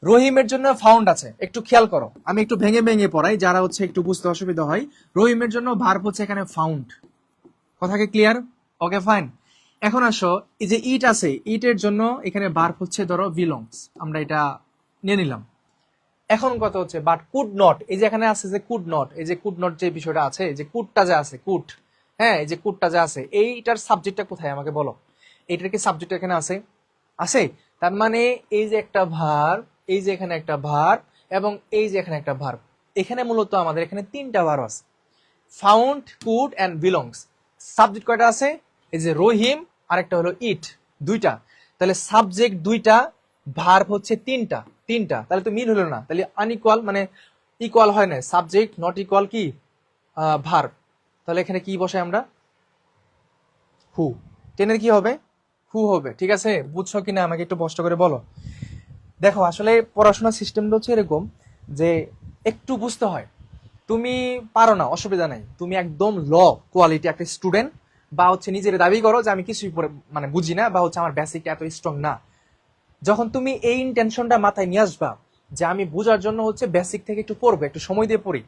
রহিমের জন্য ফাউন্ড আছে, একটু খেয়াল করো, আমি একটু ভেঙে ভেঙে পড়াই, যারা হচ্ছে একটু বুঝতে অসুবিধা হয়। রহিমের জন্য ভার্ব হচ্ছে এখানে ফাউন্ড। কথা কি ক্লিয়ার? Okay fine. এখন আসো, এই যে ইট আছে, ইটের জন্য এখানে ভার্ব হচ্ছে ধরো বিলংস, আমরা এটা নিয়ে নিলাম। এখন কথা হচ্ছে বাট কুড নট, এই যে এখানে আছে যে কুড নট, এই যে কুড নট যে বিষয়টা আছে, এই যে কুডটা যে আছে, কুড, হ্যাঁ, এই যে কুডটা যে আছে, এইটার সাবজেক্টটা কোথায় আমাকে বলো? এইটার কি সাবজেক্ট এখানে আছে? আছে। তার মানে এই যে একটা ভার্ব, এই যে এখানে একটা ভার্ব, এবং এই যে এখানে একটা ভার্ব, এখানে মূলত আমাদের এখানে তিনটা ভার্ব আছে। Found, could and belongs. Subject কয়টা আছে? এই যে রহিম, আরেকটা হলো ইট, দুইটা। তাহলে সাবজেক্ট দুইটা, ভার্ব হচ্ছে তিনটা, তিনটা। তাহলে তো মিল হলো না, তাহলে আনইকুয়াল মানে ইকুয়াল হয় না, সাবজেক্ট নট ইকুয়াল কি ভার্ব। তাহলে এখানে কি বসাই আমরা? হু। টেনের কি হবে? হু হবে। ঠিক আছে, বুঝছো কিনা আমাকে একটু কষ্ট করে বলো। দেখো আসলে পড়াশোনার সিস্টেমটা হচ্ছে এরকম যে একটু বুঝতে হয়। তুমি পারো না, অসুবিধা নাই, তুমি একদম ল কোয়ালিটি একটা স্টুডেন্ট, বা হচ্ছে নিজের দাবি করো যে আমি কিছুই মানে বুঝি না, বা হচ্ছে আমার বেসিক এত স্ট্রং না। যখন তুমি এই ইন্টেনশনটা মাথায় নিয়ে আসবা যে আমি বোঝার জন্য হচ্ছে বেসিক থেকে একটু পড়বো, একটু সময় দিয়ে পড়ি,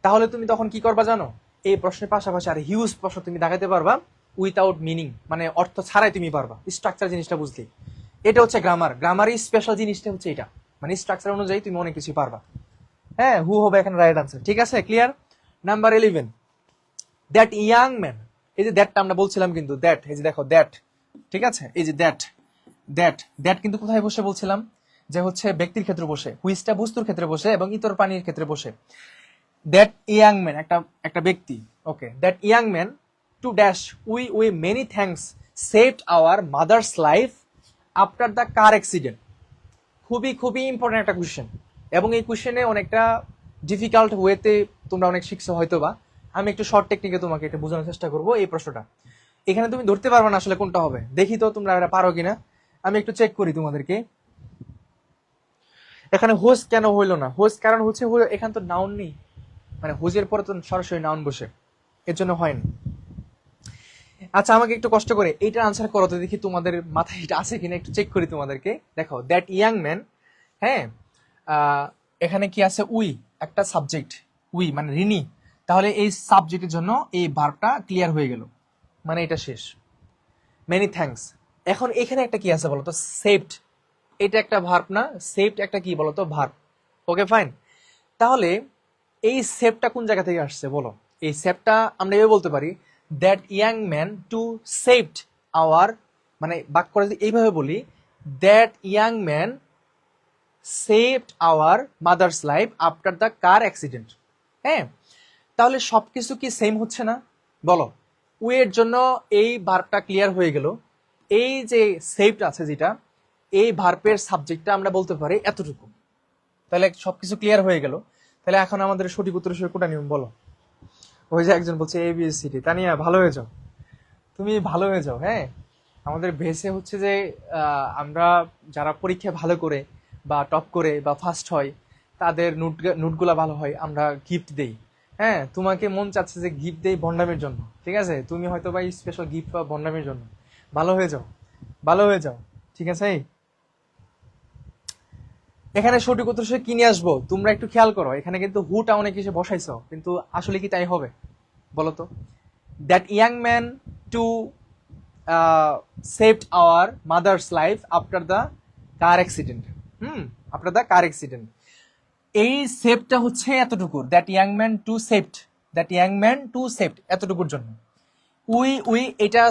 তাহলে তুমি তখন কি করবা জানো? এই প্রশ্নের পাশাপাশি আর হিউজ প্রশ্ন তুমি দেখাতে পারবা উইথাউট মিনিং, মানে অর্থ ছাড়াই তুমি পারবা, স্ট্রাকচার জিনিসটা বুঝলি। এটা হচ্ছে গ্রামার, গ্রামারই স্পেশাল জিনিসটা হচ্ছে এটা, মানে স্ট্রাকচার অনুযায়ী তুমি অনেক কিছু পারবা। হ্যাঁ, হু হবে এখানে রাইট আনসার। ঠিক আছে, clear. Number 11, that young man. এই যে দ্যাটটা আমরা বলছিলাম কিন্তু, দ্যাট, এই যে দেখো দ্যাট, ঠিক আছে, এই যে দ্যাট, দ্যাট দ্যাট কিন্তু কোথায় বসে বলছিলাম? যে হচ্ছে ব্যক্তির ক্ষেত্রে বসে, হুইচটা বস্তুর ক্ষেত্রে বসে এবং ইতর প্রাণীর ক্ষেত্রে বসে। দ্যাট ইয়াং ম্যান একটা একটা ব্যক্তি, okay. That young man to dash we many thanks saved our mother's life after the car accident. খুবই খুবই ইম্পর্টেন্ট একটা কোয়েশ্চেন, এবং এই কোয়েশ্চেনে অনেকটা ডিফিকাল্ট ওয়েতে তোমরা অনেক শিখছো হয়তো বা। আমি একটু শর্ট টেকনিকে তোমাকে এটা বোঝানোর চেষ্টা করবো। এই প্রশ্নটা এখানে তুমি ধরতে পারবে না আসলে কোনটা হবে, দেখি তো তোমরা এটা পারো কিনা, আমি একটু চেক করি তোমাদেরকে। এখানে হোজ কেন হইলো না? হোজ কারণ হচ্ছে এখানে তো নাউন নেই, মানে হোজের পরে তো সরাসরি নাউন বসে, এর জন্য হয়নি। আচ্ছা, আমাকে একটু কষ্ট করে এইটার আনসার করো তো দেখি, তোমাদের মাথায় এটা আছে কিনা একটু চেক করি তোমাদেরকে। দেখো দ্যাট ইয়াং ম্যান, হ্যাঁ, এখানে কি আছে? উই, একটা সাবজেক্ট, উই মানে ঋণী। তাহলে এই সাবজেক্টের জন্য এই ভার্বটা ক্লিয়ার হয়ে গেল, মানে এটা শেষ। Many thanks. এখন এখানে একটা কি আছে বলতো? সেভড। এটা একটা ভার্ব না? সেভড একটা কি বলতো? ভার্ব। Okay fine. তাহলে এই সেভটা কোন জায়গা থেকে আসছে বলো? এই সেভটা আমরা এভাবে বলতে পারি, that young man to saved our, মানে বাক্যটা যদি এইভাবে বলি, that young man saved our mother's life after the car accident. হ্যাঁ, তাহলে সবকিছু কি সেম হচ্ছে না বলো? এর জন্য এই ভার্বটা ক্লিয়ার হয়ে গেল। এই যে সেভড আছে যেটা, এই ভার্বের সাবজেক্টটা আমরা বলতে পারি এতটুকু। তাহলে সবকিছু ক্লিয়ার হয়ে গেল। তাহলে এখন আমাদের সঠিক উত্তর হিসেবে কোনটা নিয়ম বলো? ওই যে একজন বলছে A B C D. Tania ভালো হয়ে যাও, তুমি ভালো হয়ে যাও। হ্যাঁ, আমাদের ভেসে হচ্ছে যে আমরা যারা পরীক্ষায় ভালো করে বা টপ করে বা ফার্স্ট হয়, তাদের নোটগুলা ভালো হয়, আমরা গিফট দেই। হ্যাঁ, তোমাকে মন চাচ্ছে যে গিফট দেই ভন্ডামের জন্য, ঠিক আছে, তুমি হয়তো বা স্পেশাল গিফট পাও ভন্ডামের জন্য। ভালো হয়ে যাও, ভালো হয়ে যাও, ঠিক আছে। এখানে সঠিক উত্তর সে কি নিয়ে আসবো তোমরা একটু খেয়াল করো, এখানে কিন্তু হুটা অনেক কিছু বসাইছো, কিন্তু আসলে কি তাই হবে বলো তো? That young man to saved our mother's life after the car accident. After the car accident, এই সেভটা হচ্ছে এতটুকুর, that young man to saved, that young man to saved এতটুকুর জন্য। উই উই এটা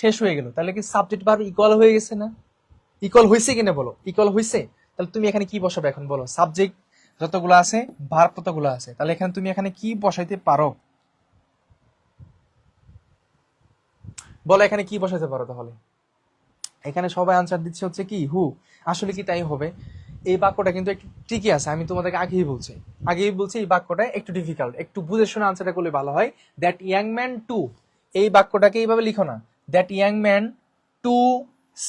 শেষ হয়ে গেল, তাহলে কি সাবজেক্ট ভার্ব ইকুয়াল হয়ে গেছে না? ইকুয়াল হয়েছে কিনা বলো? ইকুয়াল হয়েছে। তাহলে তুমি এখানে কি বসাবে এখন বলো? সাবজেক্ট যতগুলো আছে, ভার্ব ততগুলো আছে, তাহলে এখানে তুমি এখানে কি বসাইতে পারো বলো? এখানে কি বসাইতে পারো তাহলে? এখানে সবাই আনসার দিচ্ছে হচ্ছে কি হু। আসলে কি তাই হবে? এই বাক্যটা কিন্তু একটু ঠিকই আছে, আমি তোমাদেরকে আগেই বলছি এই বাক্যটা একটু ডিফিকাল্ট, একটু বুঝে শুনে আনসারটা করলে ভালো হয়। দ্যাট ইয়াং ম্যান টু, এই বাক্যটাকে এইভাবে লিখো না, that young man to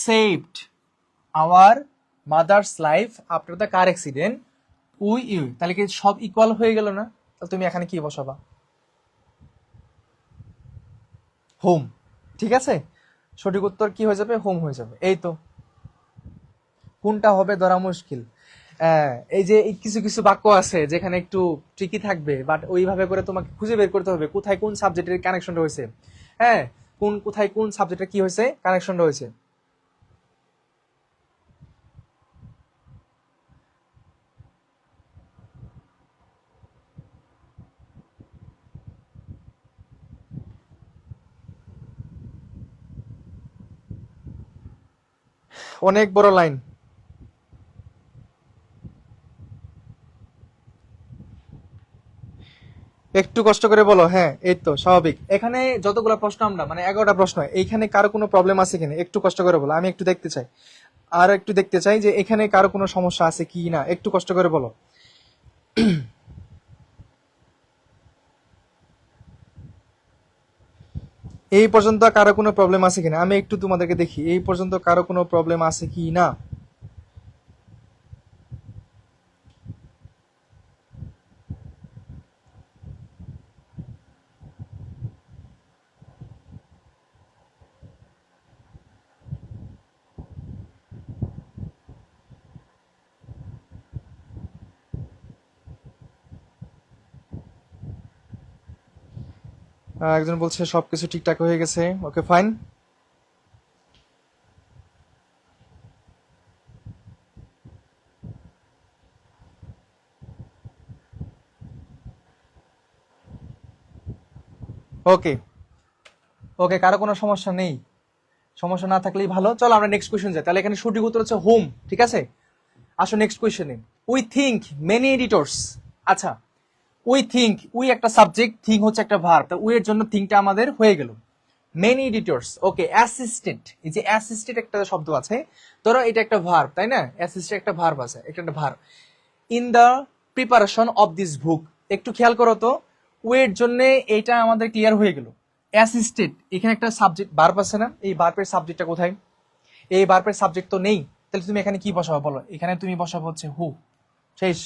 saved our mother's life after the car accident we you. তাহলে কি সব ইকুয়াল হয়ে গেল না? তাহলে তুমি এখানে কি বসাবা? হোম। ঠিক আছে, সঠিক উত্তর কি হয়ে যাবে? হোম হয়ে যাবে। এই তো, কোনটা হবে ধরা মুশকিল। এই যে এই কিছু কিছু বাক্য আছে যেখানে একটু ট্রিকি থাকবে, বাট ওইভাবে করে তোমাকে খুঁজে বের করতে হবে কোথায় কোন সাবজেক্টের কানেকশনটা হয়েছে। হ্যাঁ, কোথায় কোন সাবজেক্টের কি হয়েছে, কানেকশনটা হয়েছে। অনেক বড় লাইন। একটু কষ্ট করে বলো। হ্যাঁ, এই তো স্বাভাবিক। এখানে যতগুলো প্রশ্ন আমরা মানে 11টা প্রশ্ন, এইখানে কারো কোনো প্রবলেম আছে কিনা একটু কষ্ট করে বলো, আমি একটু দেখতে চাই। আর একটু দেখতে চাই যে এখানে কারো কোনো সমস্যা আছে কি না, একটু কষ্ট করে বলো। এই পর্যন্ত কারো কোনো প্রবলেম আছে কিনা আমি একটু তোমাদেরকে দেখি, এই পর্যন্ত কারো কোনো প্রবলেম আছে কি না। একজন বলছে সবকিছু ঠিকঠাক হয়ে গেছে, ওকে ফাইন। ওকে ওকে, কারো কোনো সমস্যা নেই। সমস্যা না থাকলেই ভালো। চলো আমরা নেক্সট কোয়েশ্চেন যাই। তাহলে এখানে সঠিক উত্তর হচ্ছে হোম, ঠিক আছে। আসো নেক্সট কোয়েশ্চেনে। We think many editors. আচ্ছা, উই থিঙ্ক, উই একটা সাবজেক্ট, থিঙ্ক হচ্ছে একটা ভার্ব, তা উই এর জন্য থিঙ্কটা আমাদের হয়ে গেল। মেনি এডিটর্স, ওকে। অ্যাসিস্ট্যান্ট, এই যে অ্যাসিস্ট্যান্ট একটা শব্দ আছে, ধরো এটা একটা ভার্ব, তাই না? অ্যাসিস্ট্যান্ট একটা ভার্ব আছে, একটা verb. In the preparation of this book, একটু খেয়াল করো তো, ওয়ের জন্য এটা আমাদের ক্লিয়ার হয়ে গেল। অ্যাসিস্টেড, এখানে একটা সাবজেক্ট ভার্ব আছে না, এই ভার্বের সাবজেক্টটা কোথায়? এই ভার্বের সাবজেক্ট তো নেই, তাহলে তুমি এখানে কি বসাবো বলো? এখানে তুমি বসাবো হচ্ছে হু। শেষ।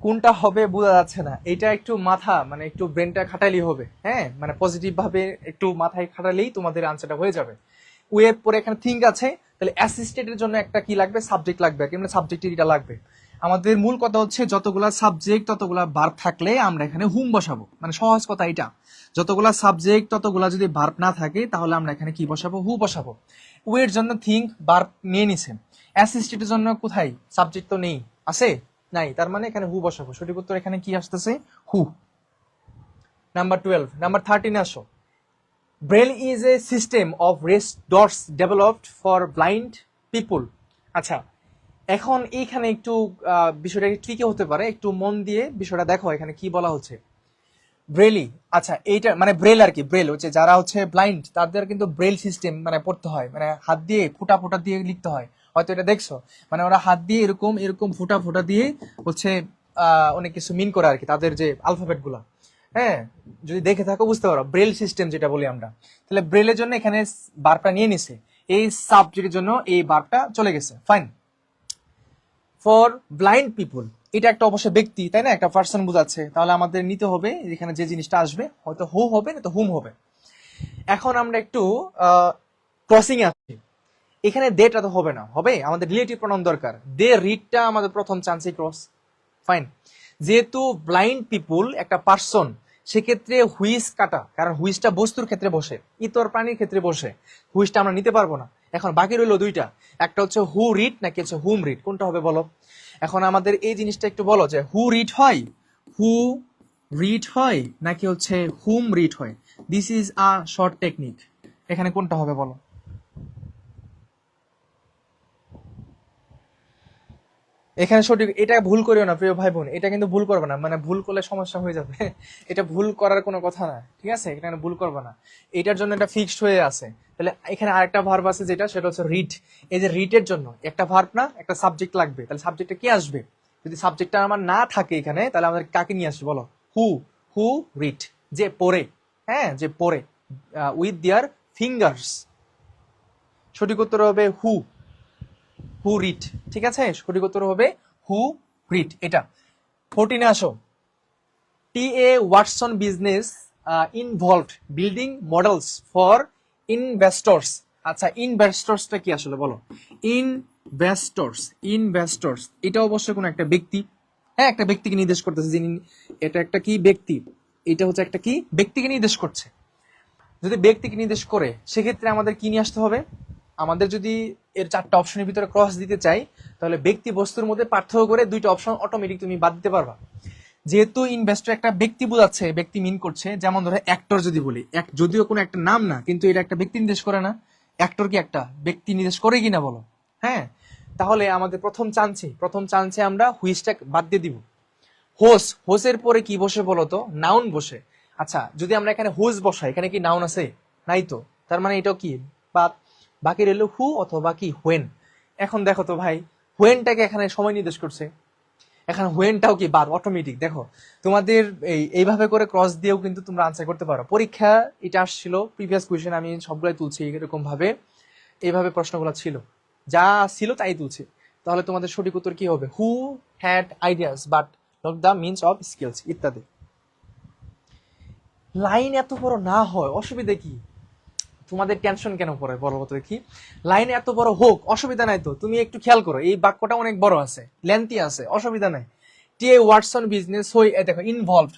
কোনটা হবে বোঝা যাচ্ছে না, এটা একটু মাথা মানে একটু ব্রেনটা খাটালেই হবে। হ্যাঁ, মানে পজিটিভ ভাবে একটু মাথায় খাটালেই তোমাদের আনসারটা হয়ে যাবে। ওয়েব পরে এখানে থিঙ্ক আছে, তাহলে অ্যাসিস্টেন্টের জন্য একটা কি লাগবে? সাবজেক্ট লাগবে, কিংবা সাবজেক্টের এটা লাগবে। আমাদের মূল কথা হচ্ছে যতগুলা সাবজেক্ট ততগুলা ভার্ব থাকলে আমরা এখানে হুম বসাবো, মানে সহজ কথা এটা। যতগুলা সাবজেক্ট ততগুলা যদি ভার্ব না থাকে তাহলে আমরা এখানে কি বসাবো? হু বসাবো। ওয়ের জন্য থিঙ্ক ভার্ব নিয়ে নিছে, অ্যাসিস্টেন্টের জন্য কোথায়? সাবজেক্ট তো নেই, আছে? নাই, তার মানে এখানে হু বসাবো। সঠিক উত্তর এখানে কি আসতেছে? হু। নাম্বার 12, নাম্বার 13 আসো। Braille is a system of rest dots developed for blind people. আচ্ছা, এখন এইখানে একটু বিষয়টা ট্রিকি হতে পারে, একটু মন দিয়ে বিষয়টা দেখো এখানে কি বলা হচ্ছে। ব্রেলি, আচ্ছা এইটা মানে ব্রেল আর কি, ব্রেল হচ্ছে যারা হচ্ছে ব্লাইন্ড তাদের কিন্তু ব্রেল সিস্টেম মানে পড়তে হয়, মানে হাত দিয়ে ফোঁটা ফোঁটা দিয়ে লিখতে হয়। হয়তো এটা দেখছো, মানে ওরা হাত দিয়ে এরকম এরকম ফোঁটা ফোঁটা দিয়ে হচ্ছে অনেক কিছু মিন করে আর কি, তাদের যে আলফাবেট গুলা। হ্যাঁ, যদি দেখে থাকো বুঝতে পারো, ব্রেল সিস্টেম যেটা বলি আমরা। তাহলে ব্রেলের জন্য এখানে বারটা নিয়ে নিছে, এই সাবজেক্টের জন্য এই বারটা চলে গেছে, ফাইন। ফর ব্লাইন্ড পিপুল, এটা একটা অবশ্যই ব্যক্তি, তাই না? একটা পার্সন বোঝাচ্ছে, তাহলে আমাদের নিতে হবে এখানে যে জিনিসটা আসবে হয়তো হু হবে না তো হুম হবে। এখন আমরা একটু ক্রসিং এ আসছি। এখানে দেটা তো হবে না, হবে আমাদের রিলেটিভ প্রনাউন দরকার। দে রিডটা আমাদের প্রথম চান্সে ক্রস, ফাইন। যেহেতু ব্লাইন্ড পিপুল একটা পার্সন, সেক্ষেত্রে হুইস কাটা, কারণ হুইসটা বস্তুর ক্ষেত্রে বসে, ইতর প্রাণীর ক্ষেত্রে বসে, হুইসটা আমরা নিতে পারবো না। এখন বাকি রইলো দুইটা, একটা হচ্ছে হু রিড নাকি হচ্ছে হুম রিড, কোনটা হবে বলো? এখন আমাদের এই জিনিসটা একটু বলো যে হু রিড হয়, হু রিড হয় নাকি হচ্ছে হুম রিড হয়? This is a short technique, এখানে কোনটা হবে বলো? এখানে সঠিক, এটা ভুল করিও না প্রিয় ভাই বোন, এটা কিন্তু ভুল করবে না, মানে ভুল করলে সমস্যা হয়ে যাবে। এটা ভুল করার কোনো কথা না, ঠিক আছে? এখানে ভুল করবে না, এটার জন্য এটা ফিক্সড হয়ে আছে। তাহলে এখানে আরেকটা ভার্ব আছে যেটা, সেটা হচ্ছে রিড। এই যে রিডের জন্য একটা ভার্ব না একটা সাবজেক্ট লাগবে, তাহলে সাবজেক্টটা কি আসবে? যদি সাবজেক্টটা আমার না থাকে এখানে, তাহলে আমাদের কাকে নিয়ে আসবে বলো? হু, হু রিড, যে পড়ে। হ্যাঁ, যে পড়ে, উইথ দেয়ার ফিঙ্গার্স। সঠিক উত্তর হবে হু, হু রিড, ঠিক আছে? সঠিক উত্তর হবে হু রিড, এটা। 14 আসো। T A Watson business involved building models for investors. আচ্ছা, ইনভেস্টর্সটা কি আসলে বলো? ইনভেস্টর্স, ইনভেস্টর্স এটা অবশ্যই কোনো একটা ব্যক্তি। হ্যাঁ, একটা ব্যক্তিকে নির্দেশ করতেছে, যিনি, এটা একটা কি ব্যক্তি, এটা হচ্ছে একটা কি ব্যক্তিকে নির্দেশ করছে। যদি ব্যক্তিকে নির্দেশ করে সেক্ষেত্রে আমাদের কি নিয়ে আসতে হবে? আমাদের যদি এর চারটা অপশনের ভিতরে ক্রস দিতে চাই, তাহলে ব্যক্তি বস্তুর মধ্যে পার্থক্য করে দুইটা অপশন অটোমেটিক তুমি বাদ দিতে পারবা। যেহেতু ইনভেস্টর একটা ব্যক্তি বোঝাচ্ছে, ব্যক্তি মিন করছে, যেমন ধরো অ্যাক্টর যদি বলি, যদিও কোনো একটা নাম না, কিন্তু এটা একটা ব্যক্তি নির্দেশ করে না। অ্যাক্টর কি একটা ব্যক্তি নির্দেশ করে কিনা বলো? হ্যাঁ, তাহলে আমাদের প্রথম চান্সে আমরা হুইসটা বাদ দিয়ে দিব। হোসের পরে কি বসে বলো তো? নাউন বসে। আচ্ছা, যদি আমরা এখানে হোস বসাই, এখানে কি নাউন আছে? নাই তো। তার মানে এটাও কি বাদ। বাকি রইল হু অথবা কি হোয়েন। এখন দেখো তো ভাই, হোয়েনটাকে এখানে সময় নির্দেশ করছে, এখানে হোয়েনটাও কি বাদ, অটোমেটিক। দেখো তোমাদের এইভাবে করে ক্রস দিয়েও কিন্তু তোমরা আনসার করতে পারো। পরীক্ষা এটা আসছিল, প্রিভিয়াস কোয়েশ্চেন আমি সবগুলাই তুলছি এরকম ভাবে, এইভাবে প্রশ্নগুলো ছিল, যা ছিল তাই তুলছি। তাহলে তোমাদের সঠিক উত্তর কি হবে? Who had ideas but not the means of skills ইত্যাদি। লাইন এত বড় না হয় অসুবিধা কি? তোমাদের টেনশন কেন পড়ে বলো তো দেখি? লাইন এত বড় হোক, অসুবিধা নাই তো। তুমি একটু খেয়াল করো, এই বাক্যটা অনেক বড় আছে, লেন্থি আছে, অসুবিধা নাই। টিএ ওয়াটসন বিজনেস হই, দেখো ইনভলভড,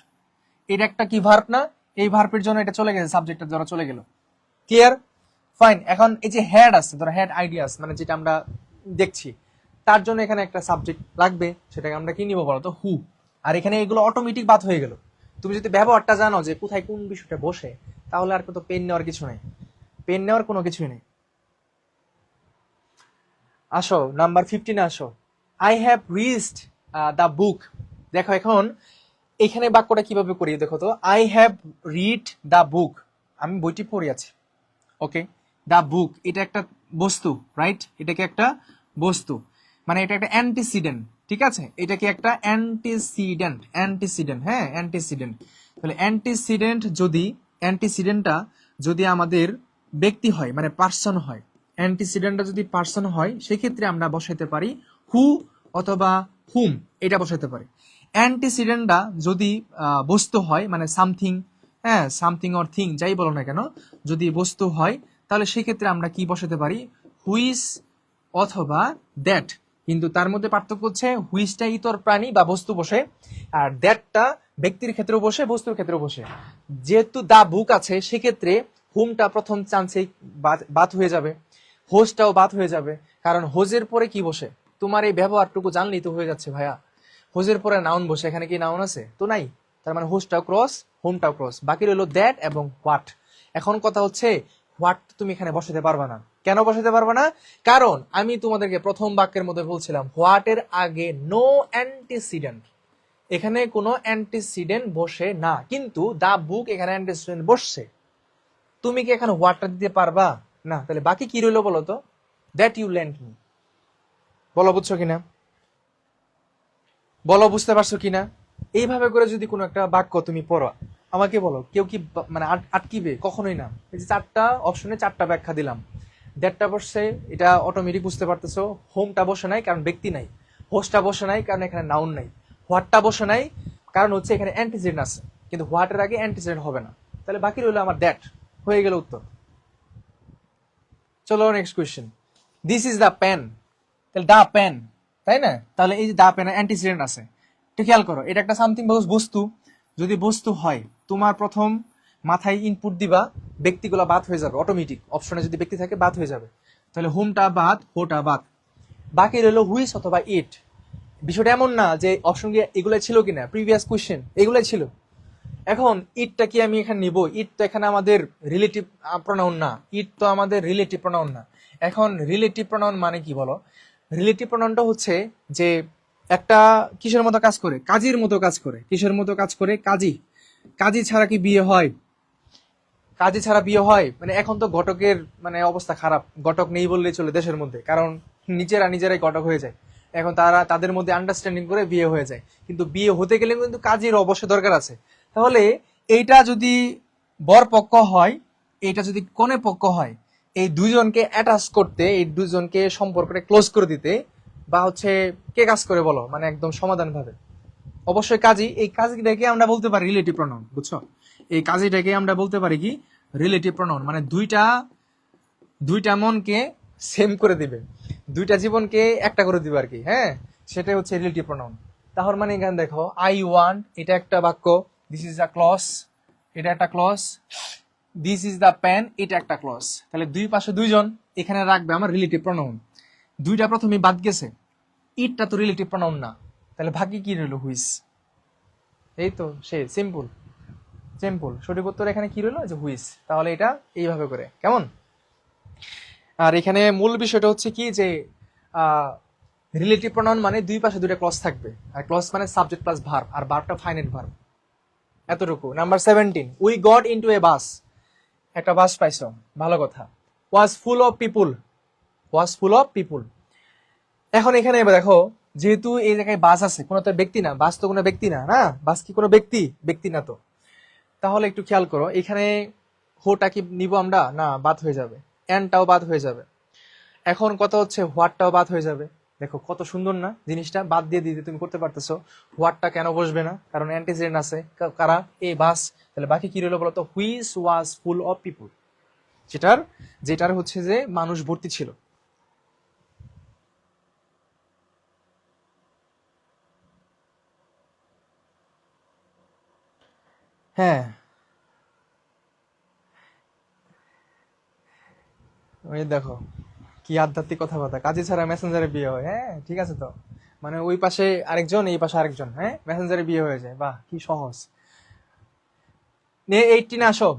এটা একটা কি ভার্ব না? এই ভার্বের জন্য এটা চলে গেছে, সাবজেক্টের দ্বারা চলে গেল। ক্লিয়ার? ফাইন। এখন এই যে হ্যাড আছে, ধরো হ্যাড আইডিয়াস মানে যেটা আমরা দেখছি, তার জন্য এখানে একটা সাবজেক্ট লাগবে, সেটাকে আমরা কি নিব বলো তো? হু। আর এখানে এগুলো অটোমেটিক বাদ হয়ে গেল। তুমি যদি ব্যবহারটা জানো যে কোথায় কোন বিষয়টা বসে, তাহলে আর কত পেন নেওয়ার কিছু নেই, পেন নেওয়ার কোনো কিছুই নেই। আসো নাম্বার 15 আসো। I have reached the book. দেখো এখন এখানে বাক্যটা কিভাবে করি দেখো তো। I have read the book, আমি বইটি পড়ে আছি। ওকে, দ্য বুক এটা একটা বস্তু, রাইট? এটা কি একটা বস্তু, মানে এটা একটা অ্যান্টিসিডেন্ট, ঠিক আছে? এটা কি একটা অ্যান্টিসিডেন্ট, হ্যাঁ অ্যান্টিসিডেন্ট। তাহলে অ্যান্টিসিডেন্টটা যদি আমাদের ব্যক্তি হয়, মানে পার্সন হয়, অ্যান্টিসিডেন্টটা যদি পার্সন হয়, সেক্ষেত্রে আমরা বসাইতে পারি হু অথবা হুম, এটা বসাইতে পারি। অ্যান্টিসিডেন্টটা যদি বস্তু হয়, মানে সামথিং, হ্যাঁ সামথিং অর থিং যাই বলো না কেন, যদি বস্তু হয়, তাহলে সেক্ষেত্রে আমরা কি বসাতে পারি? হুইস অথবা দ্যাট। কিন্তু তার মধ্যে পার্থক্য হচ্ছে হুইসটা ইতর প্রাণী বা বস্তু বসে, আর দ্যাটটা ব্যক্তির ক্ষেত্রেও বসে, বস্তুর ক্ষেত্রেও বসে। যেহেতু দা বুক আছে, সেক্ষেত্রে হুমটা প্রথম চান্সেই বাদ হয়ে যাবে, হোজটাও বাদ হয়ে যাবে, কারণ হোজের পরে কি বসে? তোমার এই ব্যবহারটুকু জানলেই তো হয়ে যাচ্ছে ভাইয়া। হোজের পরে নাউন বসে, এখানে কি নাউন আছে? তো নাই। তার মানে হোজটাও ক্রস, হোমটাও ক্রস, বাকি রইল দ্যাট এবং হোয়াট। এখন কথা হচ্ছে হোয়াট তুমি এখানে বসাতে পারবা না। কেন বসাতে পারবা না? কারণ আমি তোমাদেরকে প্রথম বাক্যের মধ্যে বলছিলাম হোয়াটের আগে নো অ্যান্টিসিডেন্ট, এখানে কোনো অ্যান্টিসিডেন্ট বসে না, কিন্তু দা বুক এখানে অ্যান্টিসিডেন্ট বসছে। তুমি কি এখানে হোয়াটটা দিতে পারবা না? তাহলে বাকি কি রইলো বলো তো? That you lent me. বলো বুঝছো কিনা, বলো বুঝতে পারছো কিনা? এইভাবে করে যদি কোনো একটা বাক্য তুমি পড়ো, আমাকে বলো কেউ কি মানে আটকিবে? কখনোই না। এই যে চারটা অপশনে চারটা ব্যাখ্যা দিলাম। দ্যাটটা বসছে, এটা অটোমেটিক বুঝতে পারতেছো। হোমটা বসে নাই কারণ ব্যক্তি নাই, হোস্টটা বসে নাই কারণ এখানে নাউন নাই, হোয়াটটা বসে নাই কারণ হচ্ছে এখানে অ্যান্টিসিডেন্ট আছে, কিন্তু হোয়াটের আগে অ্যান্টিসিডেন্ট হবে না। তাহলে বাকি রইলো আমার দ্যাট, হয়ে গেল উত্তর। চলো next question. This is the pen, তাহলে দা পেন, তাই না? তাহলে এই যে দা পেন অ্যান্টিসিডেন্ট আছে, একটু খেয়াল করো, এটা একটা সামথিং বস্তু। যদি বস্তু হয়, তোমার প্রথম মাথায় ইনপুট দিবা, ব্যক্তিগুলো বাদ হয়ে যাবে অটোমেটিক। অপশনে যদি ব্যক্তি থাকে বাদ হয়ে যাবে, তাহলে হুমটা বাদ, হোটা বাদ, বাকি রইলো হুইস অথবা ইট। বিষয়টা এমন না যে অপশন এগুলাই ছিল কিনা, প্রিভিয়াস কোয়েশ্চেন এগুলাই ছিল। এখন ইটটা কি আমি এখানে নিব? ইট তো এখানে আমাদের রিলেটিভ প্রনাউন না, ইট তো আমাদের রিলেটিভ প্রনাউন না। এখন রিলেটিভ প্রনাউন মানে কি বলো? রিলেটিভ প্রনাউনটা হচ্ছে যে একটা কিসের মতো কাজ করে? কাজীর মতো কাজ করে। কিসের মতো কাজ করে? কাজী। কাজী ছাড়া কি বিয়ে হয়? কাজী ছাড়া বিয়ে হয়? মানে এখন তো ঘটকের মানে অবস্থা খারাপ, ঘটক নেই বললেই চলে দেশের মধ্যে, কারণ নিজেরাই ঘটক হয়ে যায়। এখন তারা তাদের মধ্যে আন্ডারস্ট্যান্ডিং করে বিয়ে হয়ে যায়, কিন্তু বিয়ে হতে গেলে কিন্তু কাজীর অবশ্যই দরকার আছে। তাহলে এইটা যদি বর পক্ষ হয়, এইটা যদি কনে পক্ষ হয়, এই দুইজনকে অ্যাটাচ করতে, এই দুইজনকে সম্পর্কটা ক্লোজ করে দিতে, বা হচ্ছে কে কাজ করে বলো, মানে একদম সমাধান ভাবে অবশ্যই কাজী। এই কাজীটাকে আমরা বলতে পারি রিলেটিভ প্রনাউন, বুঝছো? এই কাজীটাকে আমরা বলতে পারি কি? Relative pronoun. মানে দুইটা দুইটা মনকে সেম করে দিবে, দুইটা জীবনকে একটা করে দিবে আর কি, হ্যাঁ সেটাই হচ্ছে রিলেটিভ প্রনাউন। তাহলে মানে এখানে দেখো আই ওয়ান্ট, এটা একটা বাক্য, দিস ইজ দ্য ক্লজ, এটা একটা clause, this is the pen, এটা একটা ক্লজ। তাহলে দুই পাশে দুইজন, এখানে রাখবে আমার রিলেটিভ প্রনাউন। দুইটা প্রথমে বাদ গেছে, ইটটা তো রিলেটিভ প্রনাউন না, তাহলে ভাগ্যে কি রইলো? হুইস। এই তো সে সিম্পল সিম্পল, সঠিক উত্তর এখানে কি রইলো? যে হুইস। তাহলে এটা এইভাবে করে, কেমন? আর এখানে মূল বিষয়টা হচ্ছে কি যে রিলেটিভ প্রোনাউন মানে দুই পাশে দুইটা ক্লজ থাকবে, আর ক্লজ মানে সাবজেক্ট প্লাস ভার্ব, আর ভার্বটা ফাইনাইট ভার্ব। এতটুকু। Number 17, we got into a bus, একটা বাস পাইছো, ভালো কথা। Was full of people, was full of people. এখন এখানে এবার দেখো, যেহেতু এই জায়গায় বাস আছে, কোনো তো ব্যক্তি না, বাস তো কোনো ব্যক্তি না, না বাস কি কোনো ব্যক্তি? ব্যক্তি না তো। তাহলে একটু খেয়াল করো, এখানে হোটা কি নিব আমরা? না, বাদ হয়ে যাবে, এন্ডটাও বাদ হয়ে যাবে। এখন কথা হচ্ছে হোয়াটটাও বাদ হয়ে যাবে। দেখো কত সুন্দর না জিনিসটা, বাদ দিয়ে দিতে তুমি করতে পারতেছো। হোয়াটটা কেন বসবে না? কারণ অ্যান্টিসিডেন্ট আছে, কারা? এ বাস। তাহলে বাকি কি রইলো বলতো? হুইচ ওয়াজ ফুল অফ পিপুল, যেটার যেটার হচ্ছে যে মানুষ ভর্তি ছিল। হ্যাঁ, ওই দেখো কি আধ্যাত্মিক কথাবার্তা, কাজে ছাড়া মেসেঞ্জারে বিয়ে হয়। হ্যাঁ ঠিক আছে তো, মানে ওই পাশে আরেকজন, এই পাশে আরেকজন, হ্যাঁ মেসেঞ্জারে বিয়ে হয়ে যায়। বাহ কি সহজ। 18 আসো,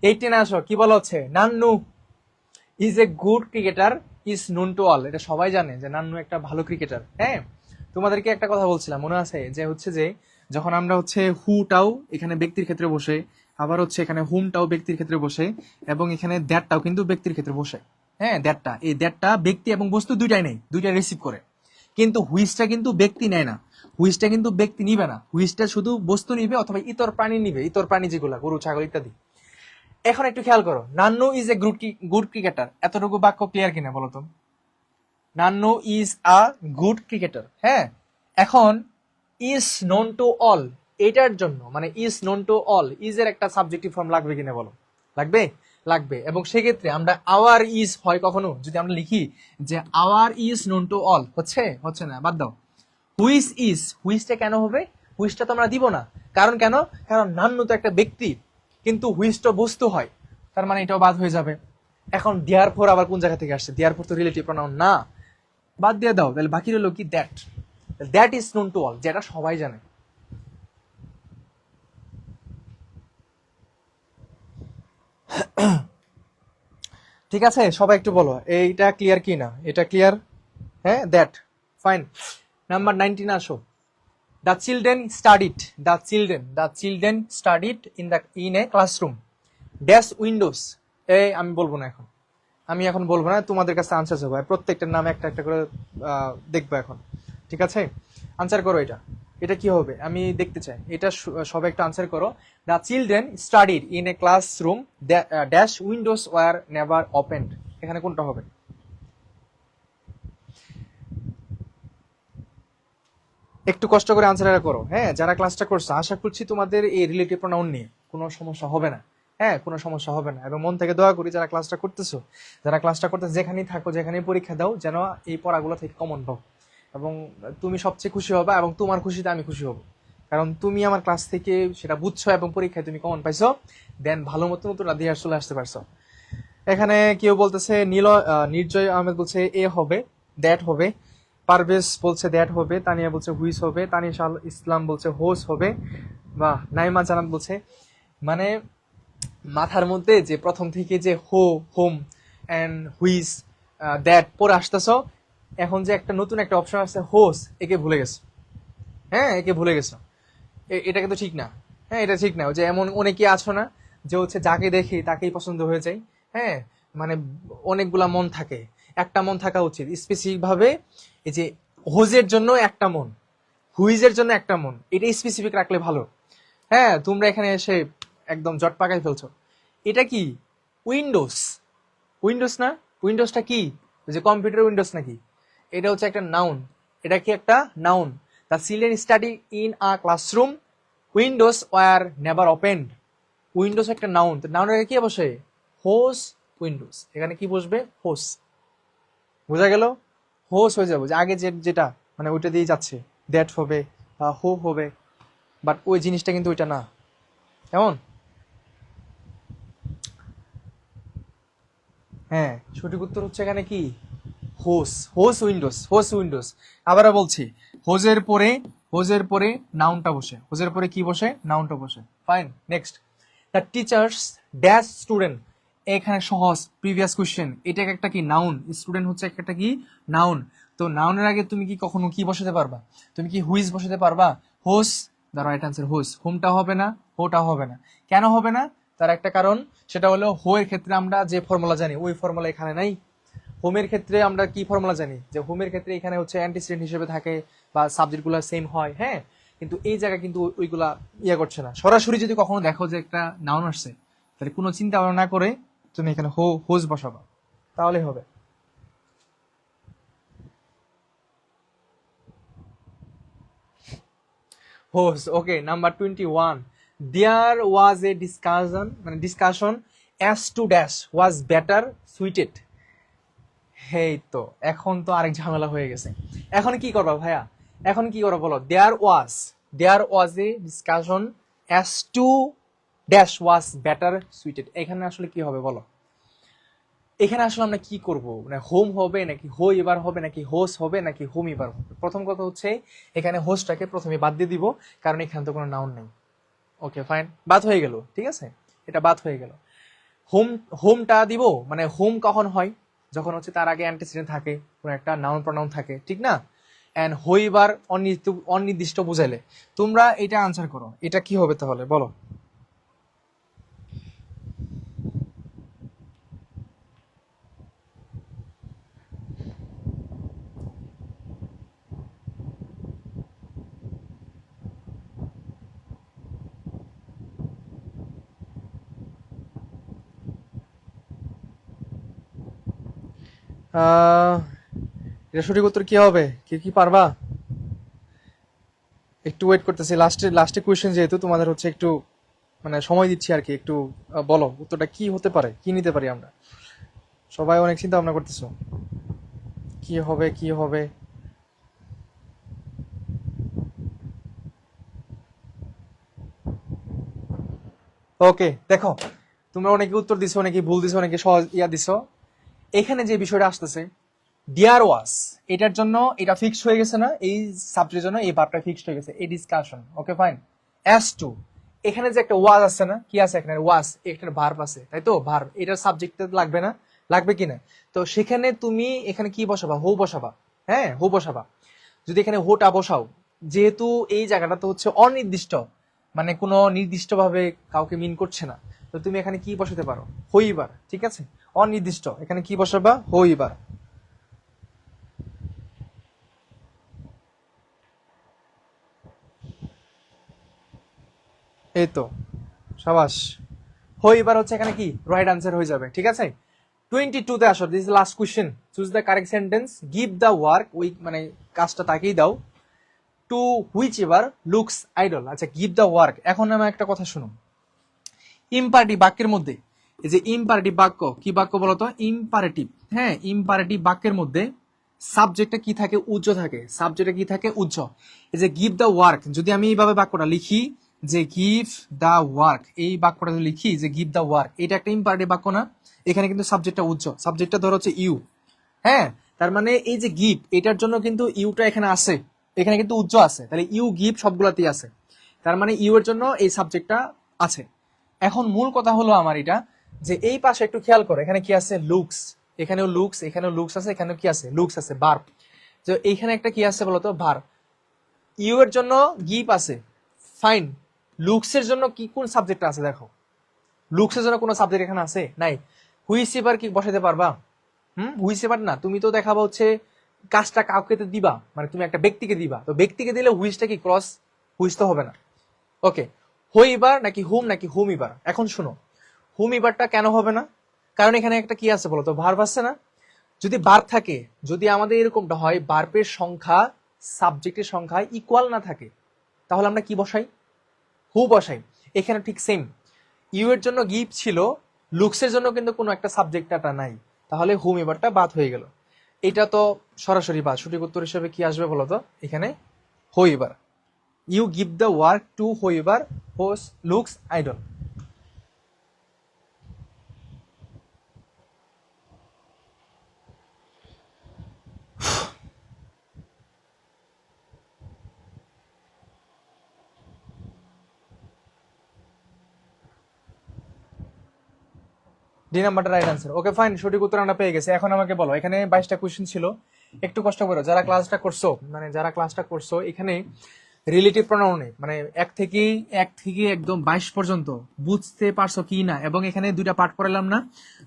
18 আসো, কি বলা হচ্ছে? Nannu is a good cricketer, is known to all. এটা সবাই জানে যে নান্নু একটা ভালো ক্রিকেটার। হ্যাঁ, তোমাদেরকে একটা কথা বলছিলাম মনে আছে, যে হচ্ছে যে যখন আমরা হচ্ছে হুটাও এখানে ব্যক্তির ক্ষেত্রে বসে, আবার হচ্ছে এখানে হুমটাও ব্যক্তির ক্ষেত্রে বসে, এবং এখানে দ্যাটটাও কিন্তু ব্যক্তির ক্ষেত্রে বসে। হ্যাঁ, দ্যাটটা, এই দ্যাটটা ব্যক্তি এবং বস্তু দুইটাই নেই, দুইটা রিসিভ করে। কিন্তু হুইচটা কিন্তু ব্যক্তি নেয় না, হুইচটা কিন্তু ব্যক্তি নিবে না, হুইচটা শুধু বস্তু নিবে অথবা ইতর প্রাণী নিবে, ইতর প্রাণী যেগুলা গরু ছাগল ইত্যাদি। এখন একটু খেয়াল করো, Nannu is a good cricketer, এতটুকু বাক্য ক্লিয়ার কিনা বলো তো? Nannu is a good cricketer. হ্যাঁ, এখন ইজ নোন টু অল, এটার জন্য মানে is known to all, is এর একটা সাবজেক্টিভ ফর্ম লাগবে কিনা বলো? লাগবে, লাগবে। এবং সেক্ষেত্রে আমরা আওয়ার ইজ হয় কখনো যদি আমরা লিখি যে our is known to all, হচ্ছে? হচ্ছে না, বাদ দাও। হুইচ ইজ, হুইচটা কেন হবে? হুইচটা তো আমরা দিব না, কারণ কেন? কারণ নান্নু তো একটা ব্যক্তি, কিন্তু হুইচটা বস্তু হয়, তার মানে এটাও বাদ হয়ে যাবে। এখন দেয়ার ফোর আবার কোন জায়গা থেকে আসছে? দেয়ার ফোর তো রিলেটিভ প্রোনাউন না, বাদ দিয়ে দাও। তাহলে বাকি রইল কি? That. That is known to all, যেটা সবাই জানে। ঠিক আছে, সবাই একটু বলো এইটা ক্লিয়ার কি না? এটা ক্লিয়ার? হ্যাঁ, দ্যাট, ফাইন। নাম্বার 19 আসো। The children studied, the children studied in a classroom dash Windows. আমি বলবো না এখন, আমি এখন বলবো না, তোমাদের কাছে আনসার যাবো, প্রত্যেকটার নামে একটা একটা করে দেখবো এখন। ঠিক আছে, আনসার করো এটা। এটা কি হবে আমি দেখতে চাই, এটা সবাই একটু আনসার করো। The children studied in a classroom dash Windows war never opened, এখানে কোনটা হবে? একটু কষ্ট করে আনসারটা করো। হ্যাঁ, যারা ক্লাসটা করছো আশা করছি তোমাদের এই রিলেটিভ প্রোনাউন নিয়ে কোনো সমস্যা হবে না। হ্যাঁ, কোনো সমস্যা হবে না, এবং মন থেকে দোয়া করি যারা ক্লাসটা করতেছো, যারা ক্লাসটা করতেছো যেখানেই থাকো, যেখানেই পরীক্ষা দাও, যেন এই পড়াগুলো থেকে কমন পাও, এবং তুমি সবচেয়ে খুশি হবা, এবং তোমার খুশিতে আমি খুশি হব, কারণ তুমি আমার ক্লাস থেকে সেটা বুঝছো এবং পরীক্ষায় তুমি কমন পাইছো, দেন ভালো মতো নতুন দিয়ে চলে আসতে পারছো। এখানে কেউ বলতেছে নির্জয় আহমেদ বলছে এ হবে, দ্যাট হবে। পারভেজ বলছে দ্যাট হবে, তানিয়া বলছে হুইস হবে, তানিশা ইসলাম বলছে হোস হবে, বা নাইমা জানাত বলছে, মানে মাথার মধ্যে যে প্রথম থেকে যে হোম অ্যান্ড হুইস দ্যাট পরে আসতেছ, এখন যে একটা নতুন একটা অপশন আছে হোস, একে ভুলে গেছো। হ্যাঁ, একে ভুলে গেছো, এটা কিন্তু ঠিক না। হ্যাঁ, এটা ঠিক না, যে এমন অনেকে আছো না যে হচ্ছে যাকে দেখি তাকেই পছন্দ হয়ে যায়। হ্যাঁ, মানে অনেকগুলা মন থাকে, একটা মন থাকা উচিত স্পেসিফিক ভাবে। এই যে হোজের জন্য একটা মন, হুইজের জন্য একটা মন, এটা স্পেসিফিক রাখলে ভালো। হ্যাঁ, তোমরা এখানে এসে একদম জট পাকাই ফেলছো। এটা কি? উইন্ডোজ, উইন্ডোজ না? উইন্ডোজটা কি? ওই যে কম্পিউটার উইন্ডোজ নাকি? এটা হচ্ছে একটা নাউন, এটা কি একটা noun. The children study in a classroom Windows war never opened. Windows একটা নাউন, তো নাউনের আগে কি বসে? হোস উইন্ডোজ, এখানে কি বসবে? হোস। বোঝা গেল? হোস হয়ে যাবে, যে আগে যেটা মানে ওইটা দিয়ে যাচ্ছে, দ্যাট হবে বা হো হবে, বাট ওই জিনিসটা কিন্তু ওইটা না। কেমন? হ্যাঁ, সঠিক উত্তর হচ্ছে এখানে কি? হোস, হোস উইন্ডোজ, হোস উইন্ডোজ। আবারও বলছি, হোজের পরে, হোজের পরে নাউনটা বসে, হোজের পরে কি বসে? নাউনটা বসে। Fine, next. The teachers dash student, এখানে সহজ প্রিভিয়াস কোশ্চেন, এটা একটা কি নাউন, স্টুডেন্ট হচ্ছে একটা কি নাউন। তো নাউনের আগে তুমি কি কখনো কি বসাতে পারবা? তুমি কি হুইজ বসাতে পারবা? হোস, দ্য রাইট আনসার হোস। হোমটা হবে না, হোটা হবে না। কেন হবে না? তার একটা কারণ, সেটা হলো হো এর ক্ষেত্রে আমরা যে ফর্মুলা জানি ওই ফর্মুলা এখানে নাই। হোমের ক্ষেত্রে আমরা কি ফর্মুলা জানি, যে হোমের ক্ষেত্রে এখানে হচ্ছে অ্যান্টিসিডেন্ট হিসেবে থাকে বা সাবজেক্টগুলো সেম হয়, হ্যাঁ। কিন্তু এই জায়গায় কিন্তু ওইগুলা ইয়ে করছে না। সরাসরি যদি কখনো দেখো যে একটা নাউন আসছে, তাহলে কোনো চিন্তা ভাবনা না করে তুমি এখানে হোজ বসাবা, তাহলে হবে। Whose, okay. Number 21, there was a discussion as to dash was better suited. হেই তো, এখন তো আরেক ঝামেলা হয়ে গেছে। এখন কি করবা ভাইয়া? এখন কি করবা বলো? There was a discussion as to dash was better suited, এখানে আসলে কি হবে বলো? এখানে আসলে আমরা কি করব, মানে হোম হবে নাকি হো এবার হবে নাকি হোস হবে নাকি হোম এবার হবে? প্রথম কথা হচ্ছে এখানে হোসটাকে প্রথমে বাদ দিয়ে দিব, কারণ এখানে তো কোনো নাউন নেই। ওকে ফাইন, বাদ হয়ে গেল, ঠিক আছে, এটা বাদ হয়ে গেল। হোমটা দিব, মানে হোম কখন হয়? যখন হচ্ছে তার আগে অ্যান্টিসিডেন্ট থাকে, কোনো একটা নাউন প্রনাউন থাকে, ঠিক না? এন্ড হইবার অনির্দিষ্ট বুঝাইলে। তোমরা এটা আনসার করো, এটা কি হবে তাহলে বলো? আহ এটা সঠিক উত্তর কি হবে? কি কি পারবা? একটু ওয়েট করতেছি, লাস্টে কোয়েশ্চেন যেহেতু তোমাদের হচ্ছে একটু মানে সময় দিচ্ছি আর কি, একটু বলো উত্তরটা কি হতে পারে, কি নিতে পারি আমরা? সবাই অনেক চিন্তা ভাবনা করতেছো, কি হবে কি হবে। ওকে দেখো, তোমরা অনেকে উত্তর দিছো, অনেকে ভুল দিছো, অনেকে সহজ দিছো। এখানে যে বিষয়টা আসতেছে, ডিয়ার ওয়াস, এটার জন্য এটা ফিক্সড হয়ে গেছে না? এই সাবজেক্টের জন্য এই ভার্বটা ফিক্সড হয়ে গেছে, এই discussion, okay fine. As to, এখানে যে একটা ওয়াজ আছে না, কি আছে এখানে? ওয়াজ, একটা ভার্ব আছে, তাই তো? ভার্ব, এটার সাবজেক্টে লাগবে না? লাগবে কিনা? তো সেখানে তুমি এখানে কি বসাবা? হো বসাবা, হ্যাঁ হো বসাবা। যদি এখানে হোটা বসাও, যেহেতু এই জায়গাটা তো হচ্ছে অনির্দিষ্ট, মানে কোনো নির্দিষ্ট ভাবে কাউকে মিন করছে না, তো তুমি এখানে কি বসাতে পারো? হইবার, ঠিক আছে, অনির্দিষ্ট, এখানে কি বসাবা? হইবার। এই তো, সাবাস। হইবার হচ্ছে এখানে কি রাইট আনসার হয়ে যাবে, ঠিক আছে। 22 তে আসো, this is last question. Choose the correct sentence, give the work, ওই মানে কাজটা তাকেই দাও, to whichever looks idle. আচ্ছা, গিভ দ্য ওয়ার্ক, এখন আমার একটা কথা শুনো। ইম্পারেটিভ বাক্যের মধ্যে, এই যে ইম্পারেটিভ বাক্য, কি বাক্য বলতো? ইম্পারেটিভ, হ্যাঁ ইম্পারেটিভ বাক্যের মধ্যে সাবজেক্টটা কি থাকে? উজ্জ থাকে। সাবজেক্টটা কি থাকে? উজ্জ। এই যে গিভ দ্য ওয়ার্ক, যদি আমি এইভাবে বাক্যটা লিখি যে গিভ দ্য ওয়ার্ক, এই বাক্যটা যদি লিখি যে গিভ দ্য ওয়ার্ক, এটা একটা ইম্পারেটিভ বাক্য না? এখানে কিন্তু সাবজেক্টটা উজ্জ, সাবজেক্টটা ধরো হচ্ছে ইউ, হ্যাঁ। তার মানে এই যে গিভ, এটার জন্য কিন্তু ইউটা এখানে আছে, এখানে কিন্তু উজ্জ আছে, তাহলে ইউ গিভ সবগুলাতেই আছে। তার মানে ইউ এর জন্য এই সাবজেক্টটা আছে। এখন মূল কথা হলো আমার এটা, যে এই পাশে একটু খেয়াল করো, এখানে কি আছে? লুকস, এখানেও লুকস, এখানেও লুকস আছে, এখানেও কি আছে? লুকস আছে, ভার্ব। তো এইখানে একটা কি আছে বলতো? ভার্ব। ইউ এর জন্য গিভ আছে, ফাইন। লুকস এর জন্য কি কোন সাবজেক্ট আছে দেখো? লুকস এর জন্য কোনো সাবজেক্ট এখানে আছে? নাই। হুইচ এবার কি বসাতে পারবা? হুইচ এবার না, তুমি তো দেখাবা হচ্ছে কাজটা কাউকে তো দিবা, মানে তুমি একটা ব্যক্তিকে দিবা, তো ব্যক্তিকে দিলে হুইচটা কি ক্রস? হুইচ তো হবে না। ওকে, হইবার নাকি হুম নাকি হুম ইবার? এখন শুনো, হুম ইবারটা কেন হবে না? কারণ এখানে একটা কি আছে বলতো? ভার্ব আছে না? যদি ভার্ব থাকে, যদি আমাদের এরকমটা হয় ভার্বের সংখ্যা সাবজেক্টের সংখ্যা ইকুয়াল না থাকে, তাহলে আমরা কি বসাই? হু বসাই। এখানে ঠিক সেম, ইউ এর জন্য গিভ ছিল, লুকস এর জন্য কিন্তু কোনো একটা সাবজেক্টটা নাই, তাহলে হুম এবারটা বাদ হয়ে গেল। এটা তো সরাসরি বাদ। সঠিক উত্তর হিসেবে কি আসবে বলতো? এখানে whoever. You give the work to whoever whose looks idle. D নাম্বারটা রাইট আনসার। ওকে ফাইন, সঠিক উত্তর আমরা পেয়ে গেছি। এখন আমাকে বলো, এখানে 22টা কোশ্চেন ছিল, একটু কষ্ট করো যারা ক্লাসটা করছো এখানে রিলেটিভ প্রোনাউনে মানে এক থেকে একদম 22 পর্যন্ত বুঝতে পারছো কি না, এবং এখানে দুইটা পার্ট পড়ালাম না,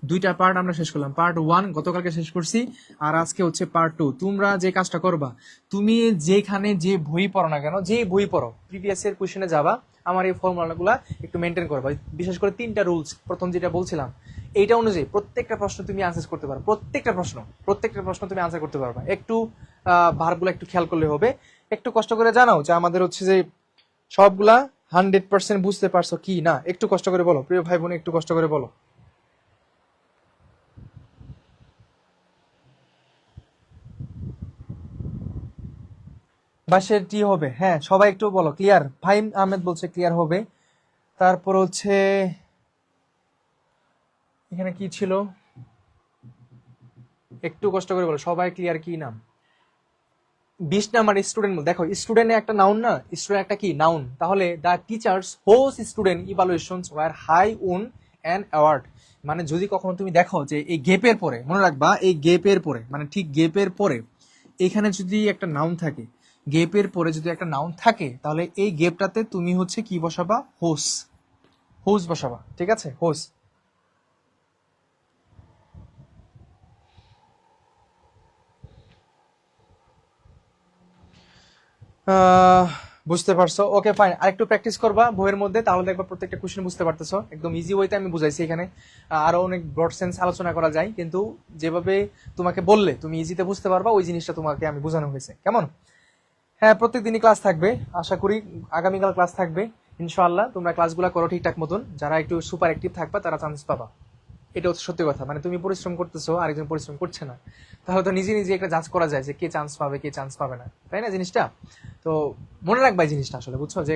দুইটা পার্ট আমরা শেষ করলাম। পার্ট 1 গতকালকে শেষ করছি, আর আজকে হচ্ছে পার্ট 2। তোমরা যে কাজটা করবা, তুমি যেখানে যে বই পড়ো না কেন, যে বই পড়ো প্রিভিয়াস এর কোশ্চেনে যাবা, আমার এই ফর্মুলাগুলো একটু মেনটেন করবা। বিশেষ করে 3টা রুলস, প্রথম যেটা বলছিলাম এইটা অনুযায়ী প্রত্যেকটা প্রশ্ন তুমি আনসার করতে পারো, প্রত্যেকটা প্রশ্ন তুমি আনসার করতে পারবা। একটু ভার্বগুলো একটু খেয়াল করলে হবে। একটু কষ্ট করে জানাও যে আমাদের হচ্ছে যে সবগুলা 100% বুঝতে পারছো কি না, একটু কষ্ট করে বলো প্রিয় ভাই বোন, একটু কষ্ট করে বলো। বাসের টি হবে, হ্যাঁ সবাই একটু বলো ক্লিয়ার। ফাহিম আহমেদ বলছে ক্লিয়ার হবে। তারপর হচ্ছে এখানে কি ছিল, একটু কষ্ট করে বলো সবাই ক্লিয়ার কি নাম। 20 নাম্বার স্টুডেন্ট, দেখো স্টুডেন্ট একটা নাউন না, স্টুডেন্ট একটা কি নাউন, তাহলে the teachers whose student evaluations were high won an award. মানে যদি কখনো তুমি দেখো যে এই গেপের পরে, মনে রাখবা এই গেপের পরে মানে ঠিক গেপের পরে এখানে যদি একটা নাউন থাকে, গেপের পরে যদি একটা নাউন থাকে, তাহলে এই গেপটাতে তুমি হচ্ছে কি বসাবা, হোস বসাবা, ঠিক আছে, হোস। বুঝতে পারছো, ওকে ফাইন। আরেকটু প্র্যাকটিস করবা বইয়ের মধ্যে, তাহলে দেখবা প্রত্যেকটা কোশ্চেন বুঝতে পারতেছো। একদম ইজি ওয়েতে আমি বুঝাইছি, এখানে আরো অনেক ব্রড সেন্স আলোচনা করা যায়, কিন্তু যেভাবে তোমাকে বললে তুমি ইজিতে বুঝতে পারবা, ওই জিনিসটা তোমাকে আমি বোঝানো হয়েছে, কেমন? হ্যাঁ, প্রত্যেকদিনই ক্লাস থাকবে, আশা করি আগামীকাল ক্লাস থাকবে ইনশাআল্লাহ। তোমরা ক্লাসগুলো করো ঠিকঠাক মতন, যারা একটু সুপার অ্যাক্টিভ থাকবা তারা চান্স পাবা। এটা হচ্ছে সত্যি কথা। মানে তুমি পরিশ্রম করতেছো, আরেকজন পরিশ্রম করছে না, তাহলে তো নিজে নিজে একটা জাজ করা যায় যে কে চান্স পাবে কে চান্স পাবে না, তাই না জিনিসটা? তো মনে রাখবা এই জিনিসটা, আসলে বুঝছো যে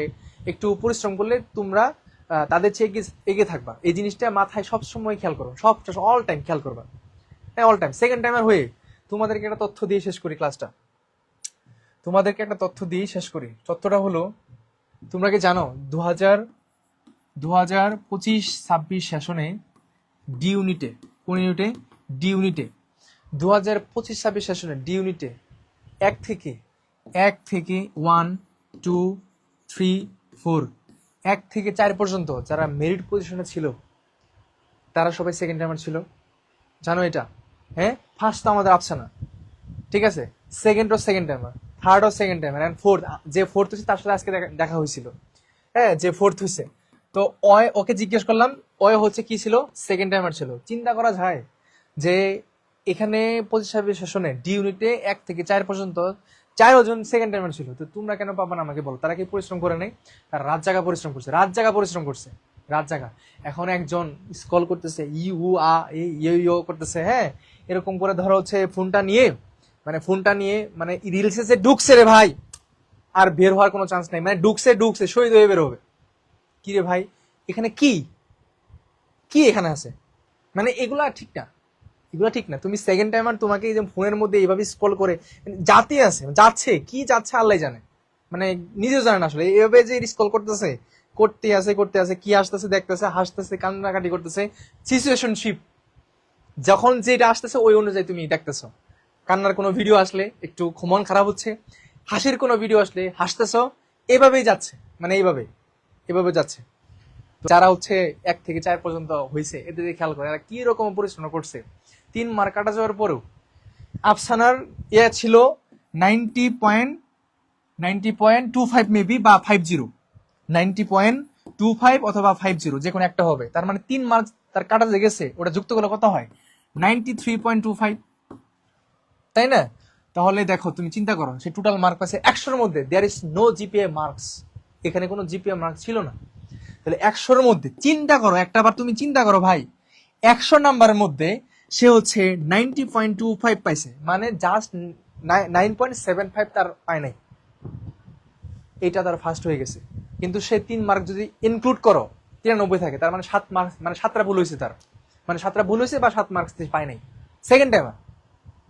একটু পরিশ্রম করলে তোমরা তাদের চেয়ে এগিয়ে থাকবা। এই জিনিসটা মাথায় সবসময় খেয়াল করো, সব অল টাইম খেয়াল করবা। হ্যাঁ, অল টাইম। সেকেন্ড টাইমার হয়ে তোমাদেরকে একটা তথ্য দিয়ে শেষ করি ক্লাসটা, তথ্যটা হলো, তোমরা কি জানো 2025-26 সেশনে ডি ইউনিটে, কোন ইউনিটে, ডি ইউনিটে 2025-26 সেশনে ডি ইউনিটে এক থেকে 1, 2, 3, 4 1 থেকে 4 পর্যন্ত যারা মেরিট পজিশনে ছিল তারা সবাই সেকেন্ড টাইমার ছিল, জানো এটা? হ্যাঁ, ফার্স্ট তো আমাদের আফসানা, ঠিক আছে, সেকেন্ড টাইমার, থার্ডও সেকেন্ড টাইমার, এন্ড ফোর্থ, যে ফোর্থ হয়েছে তার সাথে আজকে দেখা হয়েছিল। হ্যাঁ, যে ফোর্থ হয়েছে, তো ওকে জিজ্ঞেস করলাম, হচ্ছে কি ছিল, সেকেন্ড টাইমার ছিল। চিন্তা করা যায় যে এখানে 25 সেশনে ডি ইউনিটে 1 থেকে 4 পর্যন্ত 4 জন সেকেন্ড টাইমার ছিল। তো তোমরা কেন পাবা না আমাকে বলো? তারা কি পরিশ্রম করে নাই? তারা রাত জাগা পরিশ্রম করছে, রাত জাগা। এখন একজন স্কল করতেছে, ইউ করতেছে, হ্যাঁ, এরকম করে ধরো হচ্ছে ফোনটা নিয়ে মানে রিলসে যে ঢুকছে রে ভাই, আর বের হওয়ার কোনো চান্স নাই, মানে ঢুকছে শহীদ হয়ে বের হবে। কি রে ভাই, এখানে কি কি এখানে আছে? মানে এগুলা ঠিক না। তুমি সেকেন্ড টাইমার, তোমাকে এই যে ফোনের মধ্যে এইভাবে স্ক্রল করে কি যাচ্ছে আল্লাহ জানে, মানে নিজেও জানে না আসলে। এইভাবে যে স্ক্রল করতে আছে কি আসতেছে, দেখতেছে, হাসতেছে, কান্নাকাটি করতেছে, সিচুয়েশনশিপ যখন যেটা আসতেছে ওই অনুযায়ী তুমি দেখতেছো। কান্নার কোনো ভিডিও আসলে একটু মন খারাপ হচ্ছে, হাসির কোনো ভিডিও আসলে হাসতেছো, এভাবেই যাচ্ছে, মানে এভাবে যাচ্ছে। যারা হচ্ছে 1 থেকে 4 পর্যন্ত হয়েছে, এদের খেয়াল করে এরা কি রকম পরিশ্রম করছে। 3 মার্ক কাটা যাওয়ার পরেও আফসানার ছিল 90.25 মেবি, বা 50, 90.25 অথবা 50, যে কোনো একটা হবে। তার মানে 3 মার্ক তার কাটা যে গেছে, ওটা যুক্ত করলে কত হয়, 93.25, তাই না? তাহলে দেখো, তুমি চিন্তা করো, সে টোটাল মার্ক পাচ্ছে 100-র মধ্যে, there is no GPA marks, এখানে কোনো জিপিএ মার্ক ছিল না। তাহলে 100-র মধ্যে চিন্তা করো, একটা বার তুমি চিন্তা করো ভাই, 100 নাম্বারের মধ্যে সে হচ্ছে 90.25 পাইছে, মানে জাস্ট 9.75 তার পায় নাই, এটা তার ফার্স্ট হয়ে গেছে। কিন্তু সে 3 মার্ক যদি ইনক্লুড করো 93 থাকে, তার মানে 7 মার্ক, মানে 7টা ভুল হয়েছে তার, মানে 7টা ভুল হয়েছে বা 7 মার্কস পায় নাই সেকেন্ড টাইমার।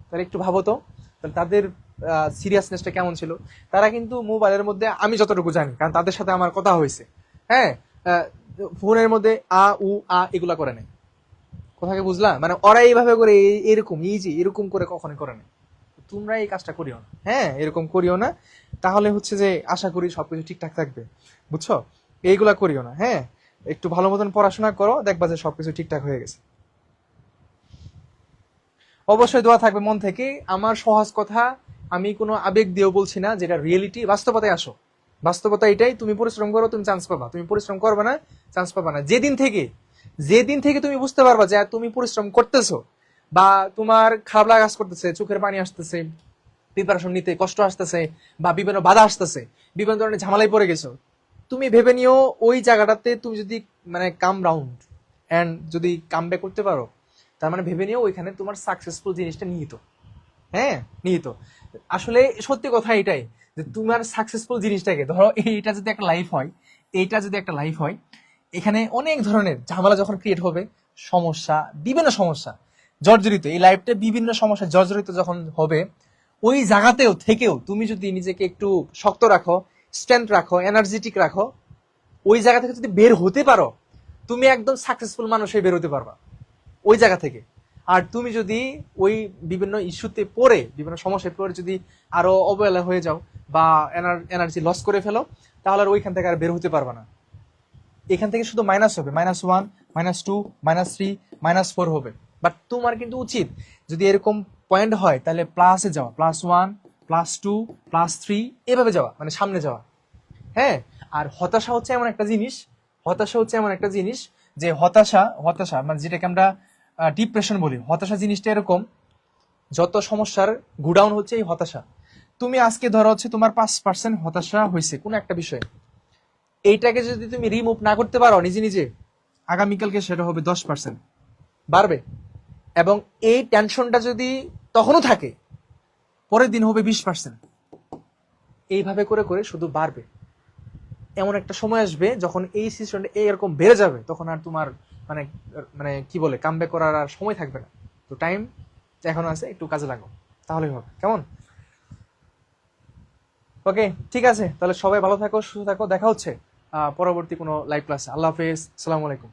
তাহলে একটু ভাবো তো, তাদের সিরিয়াসনেসটা কেমন ছিল। তারা কিন্তু মোবাইলের মধ্যে, আমি যতটুকু জানি, কারণ তাদের সাথে আমার কথা হয়েছে, হ্যাঁ, ফোনের মধ্যে এগুলা করে নাই, কোথাকে বুঝলা? মানে ওরা এইভাবে করে এরকম ইজি এরকম করে কখনোই করে না। তোমরা এই কাজটা করিও না, হ্যাঁ, এরকম করিও না। তাহলে হচ্ছে যে আশা করি সবকিছু ঠিকঠাক থাকবে, বুঝছো? এইগুলা করিও না, হ্যাঁ। একটু ভালো মতন পড়াশোনা করো, দেখবা যে সবকিছু ঠিকঠাক হয়ে গেছে। অবশ্যই দোয়া থাকবে মন থেকে। আমার সহজ কথা, আমি কোনো আবেগ দিয়েও বলছি না, যেটা রিয়েলিটি, বাস্তবতায় আসো। বাস্তবতা এটাই, তুমি পরিশ্রম করো, তুমি চান্স পাবা। তুমি পরিশ্রম করবে না, চান্স পাবা না। যেদিন থেকে তুমি বুঝতে পারবা যে তুমি পরিশ্রম করতেছো, বা তোমার খারাপ লাগা কাজ করতেছে, চোখের পানি আসতেছে, প্রিপারেশন নিতে কষ্ট আসতেছে, বা বিভিন্ন বাধা আসতেছে, বিভিন্ন ধরনের ঝামেলায় পড়ে গেছো, তুমি ভেবে নিও ওই জায়গাটাতে তুমি যদি মানে কাম রাউন্ড এন্ড যদি কাম ব্যাক করতে পারো, তার মানে ভেবে নিও ওইখানে তোমার সাকসেসফুল জিনিসটা নিহিত। হ্যাঁ, নিহিত। আসলে সত্যি কথা এটাই, যে তোমার সাকসেসফুল জিনিসটাকে ধরো, এইটা যদি একটা লাইফ হয়, এইটা যদি একটা লাইফ হয়, এখানে অনেক ধরনের ঝামেলা যখন ক্রিয়েট হবে, সমস্যা, বিভিন্ন সমস্যা জর্জরিত, এই লাইফটা বিভিন্ন সমস্যা জর্জরিত যখন হবে, ওই জায়গাতেও থেকেও তুমি যদি নিজেকে একটু শক্ত রাখো, স্ট্রেংথ রাখো, এনার্জেটিক রাখো, ওই জায়গা থেকে যদি বের হতে পারো, তুমি একদম সাকসেসফুল মানুষই বের হতে পারবা ওই জায়গা থেকে। আর তুমি যদি ওই বিভিন্ন ইস্যুতে পড়ে, বিভিন্ন সমস্যায় পড়ে যদি আরো অবহেলা হয়ে যাও, বা এনার্জি লস করে ফেলো, তাহলে আর ওইখান থেকে আর বের হতে পারবা না। এখান থেকে শুধু মাইনাস হবে, -1, -2, -3, -4 হবে। বাট তোমার কিন্তু উচিত, যদি এরকম পয়েন্ট হয়, তাহলে প্লাসে যাওয়া, +1, +2, +3, এভাবে যাওয়া, মানে সামনে যাওয়া। হ্যাঁ। আর হতাশা হচ্ছে এমন একটা জিনিস, যে হতাশা মানে যেটাকে আমরা ডিপ্রেশন বলি, হতাশা জিনিসটা এরকম, যত সমস্যার গুডাউন হচ্ছে এই হতাশা। তুমি আজকে ধরো হচ্ছে তোমার 5% হতাশা হয়েছে কোনো একটা বিষয়ে, এইটাকে যদি তুমি রিমুভ না করতে পারো নিজে নিজে, আগামীকালকে সেটা হবে 10% বাড়বে। এবং এই টেনশনটা যদি তখনও থাকে, পরের দিন হবে 20%। এইভাবে করে করে শুধু বাড়বে। এমন একটা সময় আসবে যখন এই সিচুয়েশনটা এরকম বেড়ে যাবে, তখন আর তোমার মানে মানে কি বলে কামব্যাক করার আর সময় থাকবে না। তো টাইম এখন আছে, একটু কাজে লাগো, তাহলেই হবে। কেমন? ওকে, ঠিক আছে, তাহলে সবাই ভালো থাকো, সুস্থ থাকো। দেখা হচ্ছে পরবর্তী কোনো লাইভ ক্লাসে। আল্লাহ হাফেজ, আসসালামু আলাইকুম।